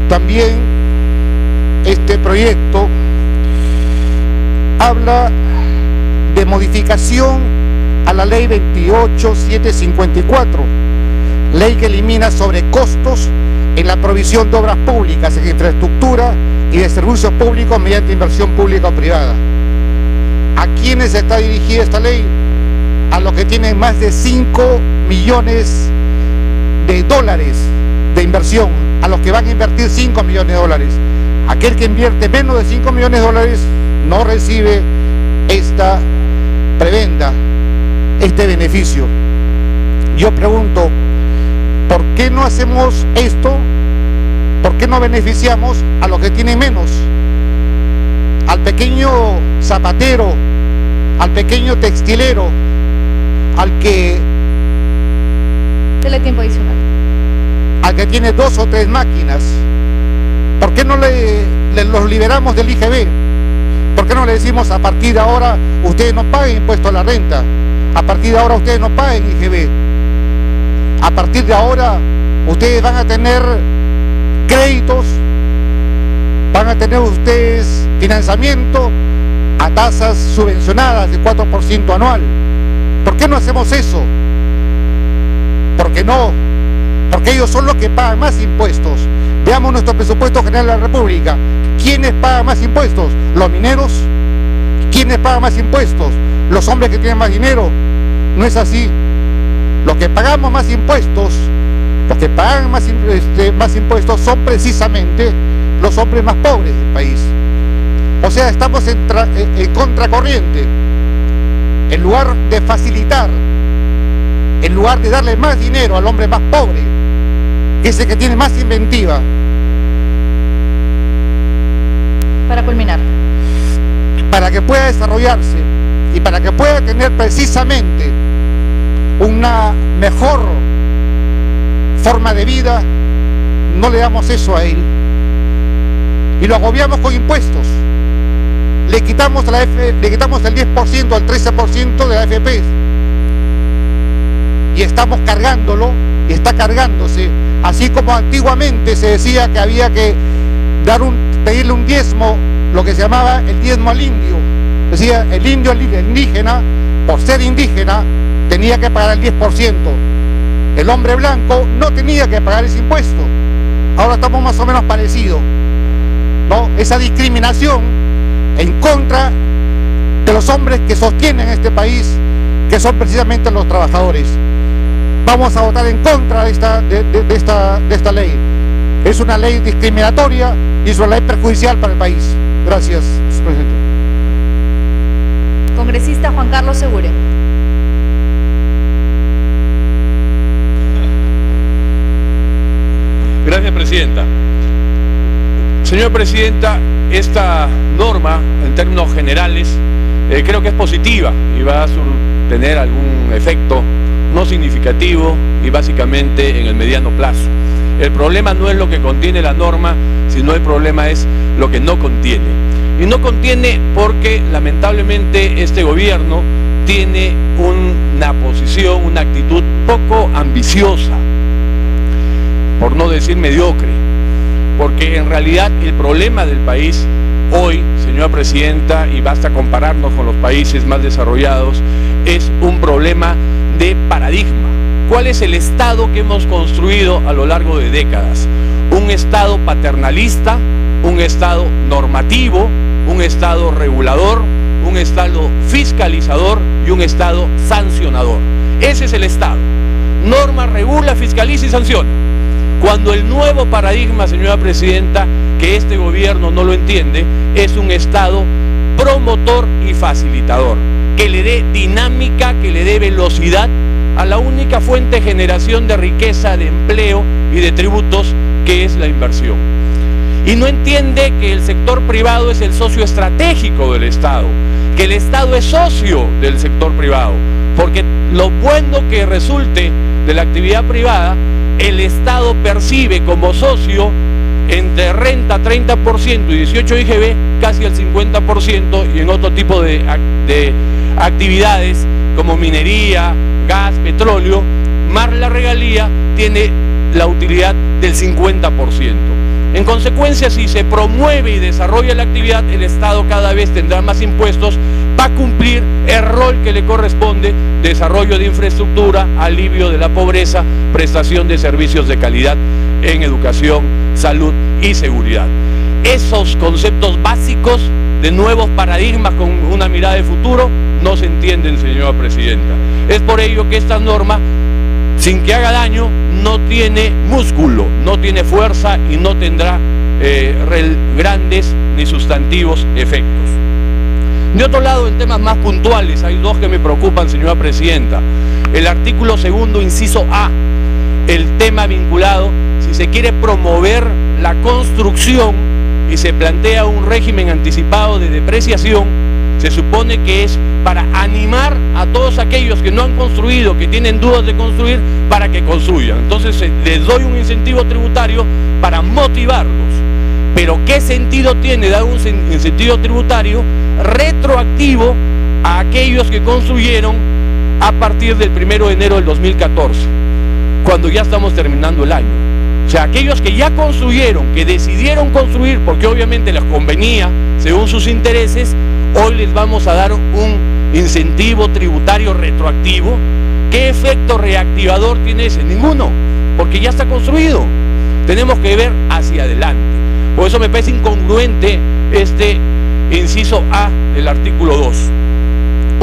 También este proyecto habla de modificación a la ley 28754, ley que elimina sobrecostos en la provisión de obras públicas, en infraestructura y de servicios públicos mediante inversión pública o privada. ¿A quiénes está dirigida esta ley? A los que tienen más de 5 millones de dólares de inversión, a los que van a invertir 5 millones de dólares. Aquel que invierte menos de 5 millones de dólares no recibe esta prebenda, este beneficio. Yo pregunto, ¿por qué no hacemos esto? ¿Por qué no beneficiamos a los que tienen menos? Al pequeño zapatero, al pequeño textilero, al que... Dele tiempo adicional. Al que tiene 2 o 3 máquinas. ¿Por qué no los liberamos del IGB? ¿Por qué no le decimos a partir de ahora ustedes no paguen impuesto a la renta? A partir de ahora ustedes no paguen IGB. A partir de ahora ustedes van a tener créditos, van a tener ustedes financiamiento a tasas subvencionadas de 4% anual. ¿Por qué no hacemos eso? ¿Por qué no? Porque ellos son los que pagan más impuestos. Veamos nuestro presupuesto general de la República. ¿Quiénes pagan más impuestos? ¿Los mineros? ¿Quiénes pagan más impuestos? ¿Los hombres que tienen más dinero? No es así. Los que pagamos más impuestos, los que pagan más impuestos son precisamente los hombres más pobres del país. O sea, estamos en contracorriente. En lugar de facilitar, en lugar de darle más dinero al hombre más pobre, ese que tiene más inventiva. Para culminar. Para que pueda desarrollarse y para que pueda tener precisamente una mejor forma de vida, no le damos eso a él. Y lo agobiamos con impuestos. Le quitamos el 10% al 13% de la AFP. Y estamos cargándolo, y está cargándose, así como antiguamente se decía que había que pedirle un diezmo, lo que se llamaba el diezmo al indio. Decía, el indígena, por ser indígena, tenía que pagar el 10%. El hombre blanco no tenía que pagar ese impuesto. Ahora estamos más o menos parecidos, ¿no? Esa discriminación en contra de los hombres que sostienen este país, que son precisamente los trabajadores. Vamos a votar en contra de esta ley. Es una ley discriminatoria y es una ley perjudicial para el país. Gracias, presidente. Congresista Juan Carlos Segure. Gracias, presidenta. Señora presidenta, esta norma, en términos generales, creo que es positiva y va a tener algún efecto no significativo y básicamente en el mediano plazo. El problema no es lo que contiene la norma, sino el problema es lo que no contiene. Y no contiene porque lamentablemente este gobierno tiene una posición, una actitud poco ambiciosa, por no decir mediocre, porque en realidad el problema del país hoy, señora presidenta, y basta compararnos con los países más desarrollados, es un problema de paradigma. ¿Cuál es el Estado que hemos construido a lo largo de décadas? Un Estado paternalista, un Estado normativo, un Estado regulador, un Estado fiscalizador y un Estado sancionador. Ese es el Estado. Norma, regula, fiscaliza y sanciona. Cuando el nuevo paradigma, señora presidenta, que este gobierno no lo entiende, es un Estado promotor y facilitador, que le dé dinámica, que le dé velocidad a la única fuente de generación de riqueza, de empleo y de tributos, que es la inversión. Y no entiende que el sector privado es el socio estratégico del Estado, que el Estado es socio del sector privado, porque lo bueno que resulte de la actividad privada, el Estado percibe como socio entre renta 30% y 18 IGB casi el 50%, y en otro tipo de actividades como minería, gas, petróleo, más la regalía tiene la utilidad del 50%. En consecuencia, si se promueve y desarrolla la actividad, el Estado cada vez tendrá más impuestos para cumplir el rol que le corresponde: desarrollo de infraestructura, alivio de la pobreza, prestación de servicios de calidad en educación, salud y seguridad. Esos conceptos básicos de nuevos paradigmas con una mirada de futuro no se entienden, señora presidenta. Es por ello que esta norma, sin que haga daño, no tiene músculo, no tiene fuerza y no tendrá grandes ni sustantivos efectos. De otro lado, en temas más puntuales, hay dos que me preocupan, señora presidenta. El artículo 2º, inciso A, el tema vinculado, si se quiere promover la construcción y se plantea un régimen anticipado de depreciación, se supone que es para animar a todos aquellos que no han construido, que tienen dudas de construir, para que construyan. Entonces les doy un incentivo tributario para motivarlos. Pero ¿qué sentido tiene dar un incentivo tributario retroactivo a aquellos que construyeron a partir del 1 de enero del 2014, cuando ya estamos terminando el año? O sea, aquellos que ya construyeron, que decidieron construir porque obviamente les convenía según sus intereses, hoy les vamos a dar un incentivo tributario retroactivo. ¿Qué efecto reactivador tiene ese? Ninguno, porque ya está construido. Tenemos que ver hacia adelante. Por eso me parece incongruente este inciso A del artículo 2.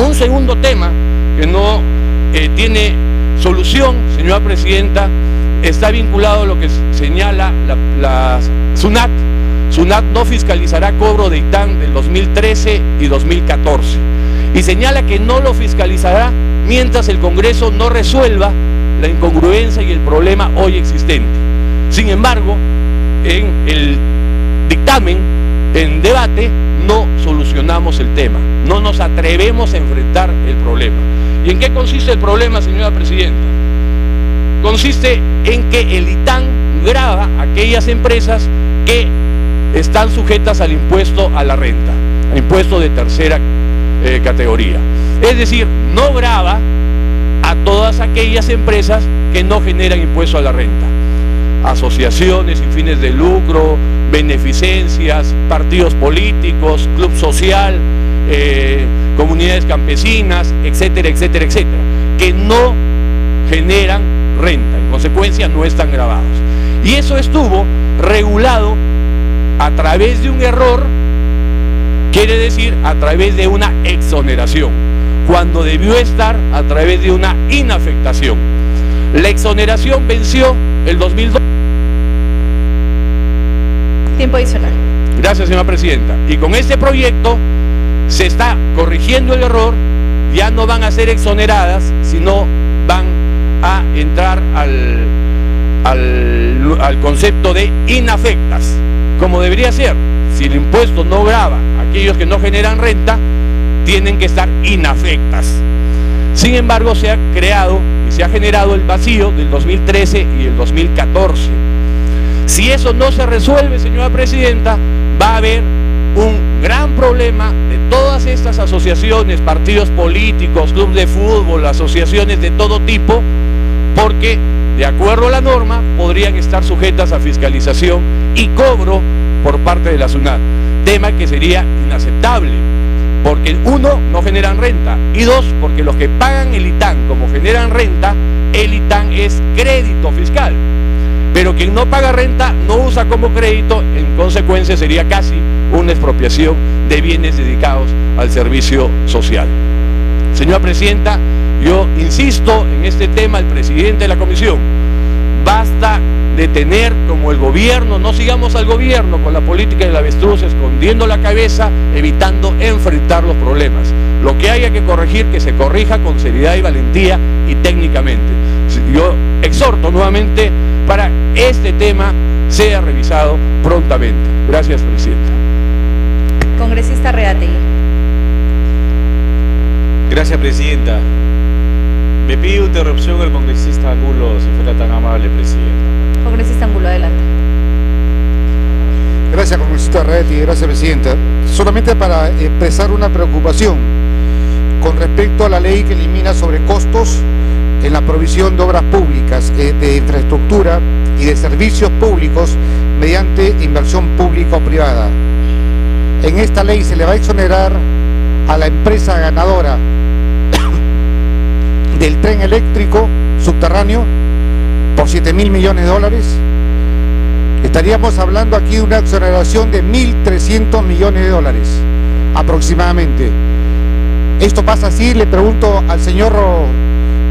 Un segundo tema que no tiene solución, señora presidenta, está vinculado a lo que señala la SUNAT. SUNAT no fiscalizará cobro de ITAN del 2013 y 2014 y señala que no lo fiscalizará mientras el Congreso no resuelva la incongruencia y el problema hoy existente. Sin embargo, en el dictamen, en debate, no solucionamos el tema, no nos atrevemos a enfrentar el problema. ¿Y en qué consiste el problema, señora presidenta? Consiste en que el ITAN grava aquellas empresas que están sujetas al impuesto a la renta, al impuesto de tercera categoría. Es decir, no grava a todas aquellas empresas que no generan impuesto a la renta. Asociaciones sin fines de lucro, beneficencias, partidos políticos, club social, comunidades campesinas, etcétera, etcétera, etcétera, que no generan renta, en consecuencia no están gravados. Y eso estuvo regulado a través de un error, quiere decir a través de una exoneración, cuando debió estar a través de una inafectación. La exoneración venció el 2002. Tiempo adicional. Gracias, señora presidenta. Y con este proyecto se está corrigiendo el error, ya no van a ser exoneradas, sino van a entrar al concepto de inafectas, como debería ser. Si el impuesto no grava a aquellos que no generan renta, tienen que estar inafectas. Sin embargo, se ha creado y se ha generado el vacío del 2013 y el 2014. Si eso no se resuelve, señora presidenta, va a haber un gran problema de todas estas asociaciones, partidos políticos, clubes de fútbol, asociaciones de todo tipo, porque de acuerdo a la norma podrían estar sujetas a fiscalización y cobro por parte de la SUNAT, tema que sería inaceptable, porque uno, no generan renta, y dos, porque los que pagan el ITAN como generan renta, el ITAN es crédito fiscal, pero quien no paga renta no usa como crédito, en consecuencia sería casi una expropiación de bienes dedicados al servicio social. Señora presidenta, yo insisto en este tema, el presidente de la comisión, basta de tener como el gobierno, no sigamos al gobierno con la política del avestruz, escondiendo la cabeza, evitando enfrentar los problemas. Lo que haya que corregir, que se corrija con seriedad y valentía y técnicamente. Yo exhorto nuevamente para que este tema sea revisado prontamente. Gracias, presidenta. Congresista Reategui. Gracias, Presidenta. Me pide interrupción el congresista Angulo, si fuera tan amable, Presidenta. Congresista Angulo, adelante. Gracias, congresista Arreti, gracias, Presidenta. Solamente para expresar una preocupación con respecto a la ley que elimina sobrecostos en la provisión de obras públicas, de infraestructura y de servicios públicos mediante inversión pública o privada. En esta ley se le va a exonerar a la empresa ganadora del tren eléctrico subterráneo por 7.000 millones de dólares. Estaríamos hablando aquí de una exoneración de 1.300 millones de dólares aproximadamente. ¿Esto pasa así? Le pregunto al señor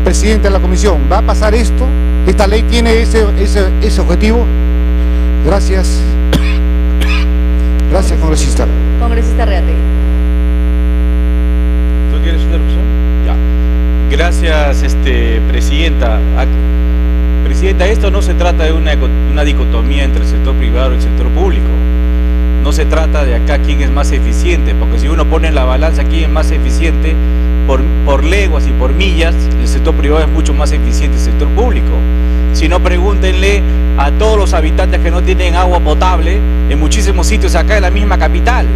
presidente de la comisión, ¿va a pasar esto? ¿Esta ley tiene ese objetivo? Gracias. Gracias, congresista. Congresista Reategui. ¿Tú quieres interrupción? Ya. Gracias, Presidenta. Presidenta, esto no se trata de una dicotomía entre el sector privado y el sector público. No se trata de acá quién es más eficiente, porque si uno pone en la balanza quién es más eficiente por leguas y por millas, el sector privado es mucho más eficiente que el sector público. Si no, pregúntenle a todos los habitantes que no tienen agua potable en muchísimos sitios acá en la misma capital,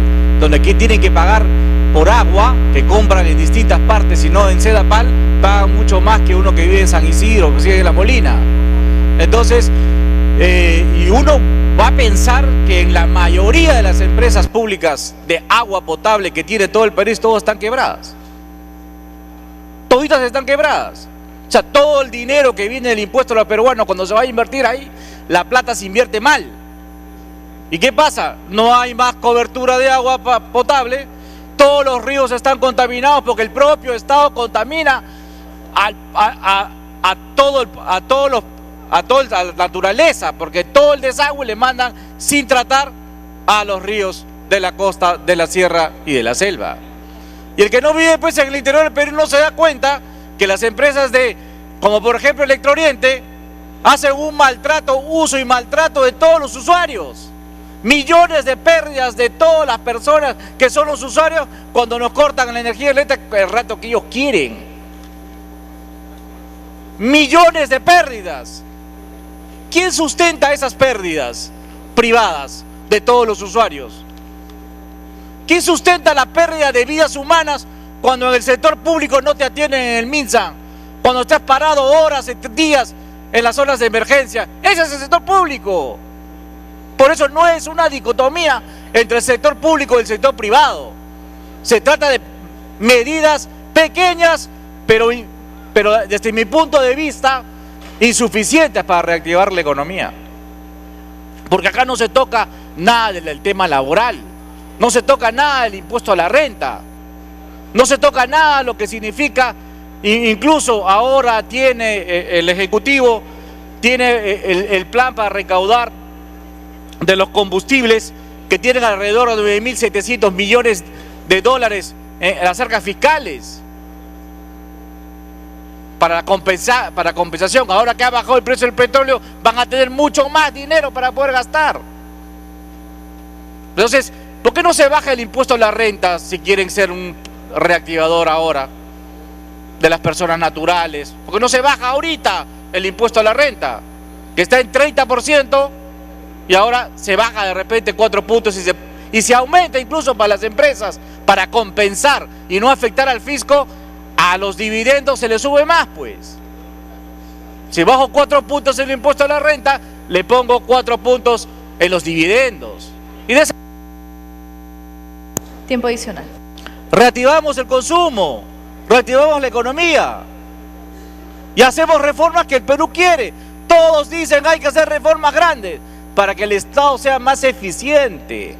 donde aquí tienen que pagar por agua que compran en distintas partes, y no en Sedapal, pagan mucho más que uno que vive en San Isidro, que sigue en La Molina. Entonces, y uno va a pensar que en la mayoría de las empresas públicas de agua potable que tiene todo el país, todas están quebradas. Toditas están quebradas. O sea, todo el dinero que viene del impuesto a los peruanos, cuando se va a invertir ahí, la plata se invierte mal. ¿Y qué pasa? No hay más cobertura de agua potable, todos los ríos están contaminados porque el propio Estado contamina a toda la naturaleza, porque todo el desagüe le mandan sin tratar a los ríos de la costa, de la sierra y de la selva. Y el que no vive pues en el interior del Perú no se da cuenta que las empresas como por ejemplo Electrooriente, hacen un uso y maltrato de todos los usuarios. Millones de pérdidas de todas las personas que son los usuarios cuando nos cortan la energía eléctrica el rato que ellos quieren. Millones de pérdidas. ¿Quién sustenta esas pérdidas privadas de todos los usuarios? ¿Quién sustenta la pérdida de vidas humanas cuando en el sector público no te atienden en el MinSA? Cuando estás parado horas, días en las zonas de emergencia. Ese es el sector público. Por eso no es una dicotomía entre el sector público y el sector privado. Se trata de medidas pequeñas, pero desde mi punto de vista, insuficientes para reactivar la economía. Porque acá no se toca nada del tema laboral, no se toca nada del impuesto a la renta, no se toca nada de lo que significa, incluso ahora tiene el Ejecutivo, tiene el plan para recaudar de los combustibles que tienen alrededor de 9.700 millones de dólares en las arcas fiscales para compensación. Ahora que ha bajado el precio del petróleo, van a tener mucho más dinero para poder gastar. Entonces, ¿por qué no se baja el impuesto a la renta si quieren ser un reactivador ahora de las personas naturales? ¿Por qué no se baja ahorita el impuesto a la renta, que está en 30%, y ahora se baja de repente 4 puntos y se aumenta incluso para las empresas para compensar y no afectar al fisco? A los dividendos se les sube más, pues. Si bajo 4 puntos en el impuesto a la renta, le pongo 4 puntos en los dividendos. Y de esa... Tiempo adicional. Reactivamos el consumo, reactivamos la economía y hacemos reformas que el Perú quiere. Todos dicen hay que hacer reformas grandes para que el Estado sea más eficiente.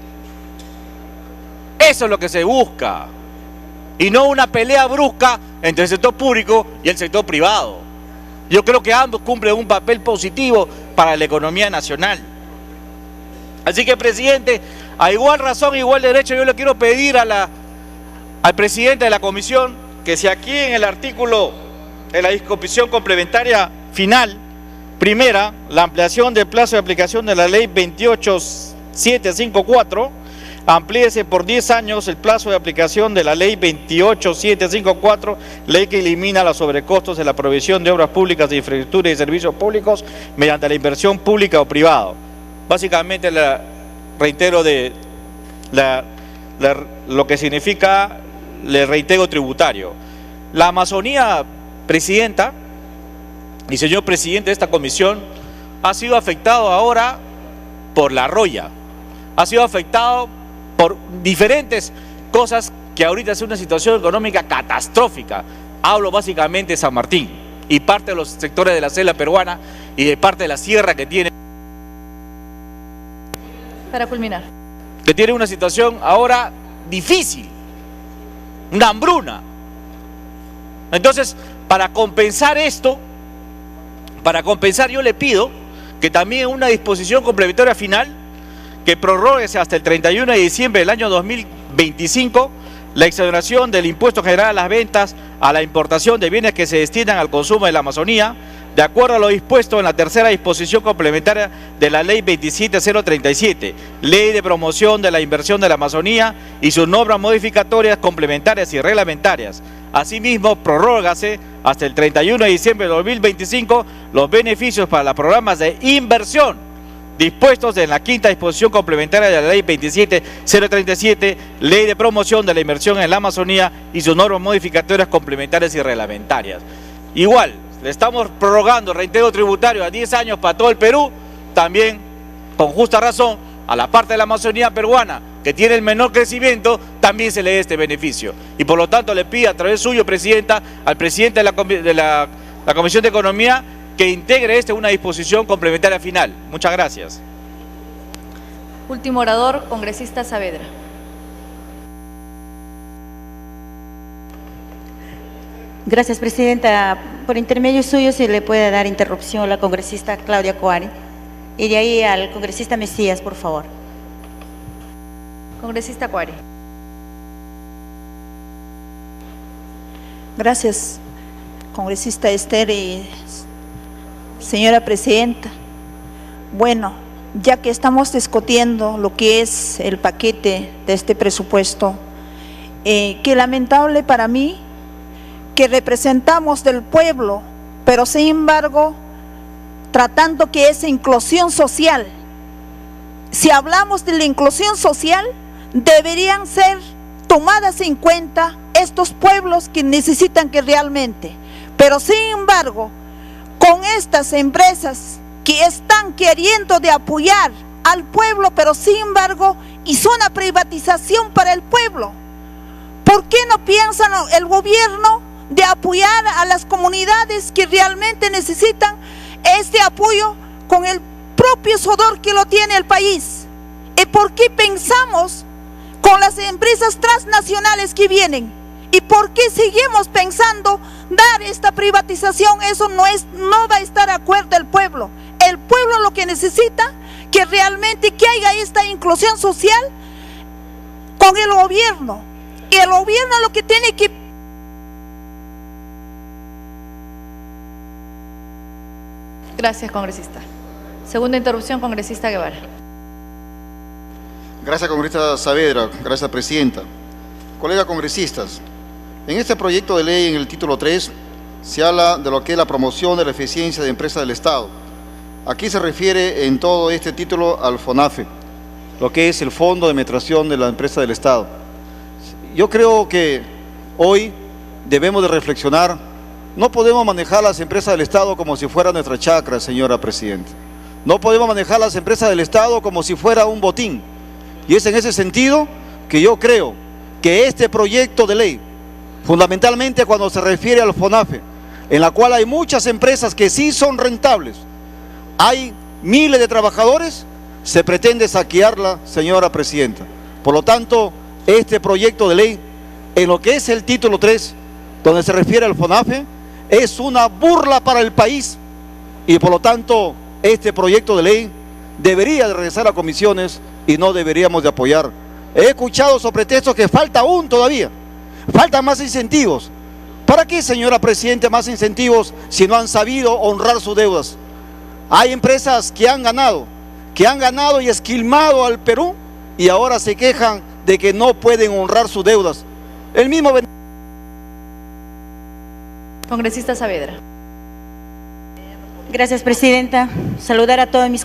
Eso es lo que se busca. Y no una pelea brusca entre el sector público y el sector privado. Yo creo que ambos cumplen un papel positivo para la economía nacional. Así que, presidente, a igual razón, igual derecho, yo le quiero pedir al presidente de la comisión que si aquí en el artículo, en la disposición complementaria final, primera, la ampliación del plazo de aplicación de la ley 28754, amplíese por 10 años el plazo de aplicación de la ley 28754, ley que elimina los sobrecostos de la provisión de obras públicas de infraestructura y servicios públicos mediante la inversión pública o privada. Básicamente reitero lo que significa el reitero tributario. La Amazonía, presidenta y señor presidente de esta comisión, ha sido afectado ahora por la roya, ha sido afectado por diferentes cosas que ahorita es una situación económica catastrófica. Hablo básicamente de San Martín y parte de los sectores de la selva peruana y de parte de la sierra que tiene. Para culminar. Que tiene una situación ahora difícil, una hambruna. Entonces, para compensar esto, yo le pido que también una disposición complementaria final que prorrogue hasta el 31 de diciembre del año 2025 la exoneración del impuesto general a las ventas a la importación de bienes que se destinan al consumo de la Amazonía, de acuerdo a lo dispuesto en la tercera disposición complementaria de la ley 27037, ley de promoción de la inversión de la Amazonía y sus normas modificatorias complementarias y reglamentarias. Asimismo, prorrógase hasta el 31 de diciembre de 2025 los beneficios para los programas de inversión dispuestos en la quinta disposición complementaria de la ley 27037, ley de promoción de la inversión en la Amazonía y sus normas modificatorias complementarias y reglamentarias. Igual, le estamos prorrogando el reintero tributario a 10 años para todo el Perú, también con justa razón a la parte de la Amazonía peruana que tiene el menor crecimiento, también se le dé este beneficio. Y por lo tanto le pido a través suyo, presidenta, al presidente de la Comisión de Economía que integre una disposición complementaria final. Muchas gracias. Último orador, congresista Saavedra. Gracias, presidenta. Por intermedio suyo se le puede dar interrupción a la congresista Claudia Coari y de ahí al congresista Mesías, por favor. Congresista Coari. Gracias, congresista Esther y señora presidenta. Bueno, ya que estamos discutiendo lo que es el paquete de este presupuesto, qué lamentable para mí que representamos del pueblo, pero sin embargo, tratando que es inclusión social. Si hablamos de la inclusión social, deberían ser tomadas en cuenta estos pueblos que necesitan que realmente, pero sin embargo, con estas empresas que están queriendo de apoyar al pueblo, pero sin embargo, hizo una privatización para el pueblo. ¿Por qué no piensan el gobierno de apoyar a las comunidades que realmente necesitan este apoyo con el propio sudor que lo tiene el país? ¿Y por qué pensamos con las empresas transnacionales que vienen? ¿Y por qué seguimos pensando dar esta privatización? Eso no va a estar de acuerdo el pueblo. El pueblo lo que necesita que realmente que haya esta inclusión social con el gobierno. Y el gobierno lo que tiene que... Gracias, congresista. Segunda interrupción, congresista Guevara. Gracias, congresista Saavedra. Gracias, presidenta. Colegas congresistas, en este proyecto de ley, en el título 3, se habla de lo que es la promoción de la eficiencia de empresas del Estado. Aquí se refiere en todo este título al FONAFE, lo que es el Fondo de Administración de la Empresa del Estado. Yo creo que hoy debemos de reflexionar. No podemos manejar las empresas del Estado como si fuera nuestra chacra, señora presidenta. No podemos manejar las empresas del Estado como si fuera un botín. Y es en ese sentido que yo creo que este proyecto de ley, fundamentalmente cuando se refiere al FONAFE, en la cual hay muchas empresas que sí son rentables, hay miles de trabajadores, se pretende saquearla, señora presidenta. Por lo tanto, este proyecto de ley, en lo que es el título 3, donde se refiere al FONAFE, es una burla para el país y por lo tanto este proyecto de ley debería de regresar a comisiones y no deberíamos de apoyar. He escuchado sobre textos que falta aún todavía, faltan más incentivos. ¿Para qué, señora presidenta, más incentivos si no han sabido honrar sus deudas? Hay empresas que han ganado y esquilmado al Perú y ahora se quejan de que no pueden honrar sus deudas. El mismo... Congresista Saavedra. Gracias, presidenta. Saludar a todos mis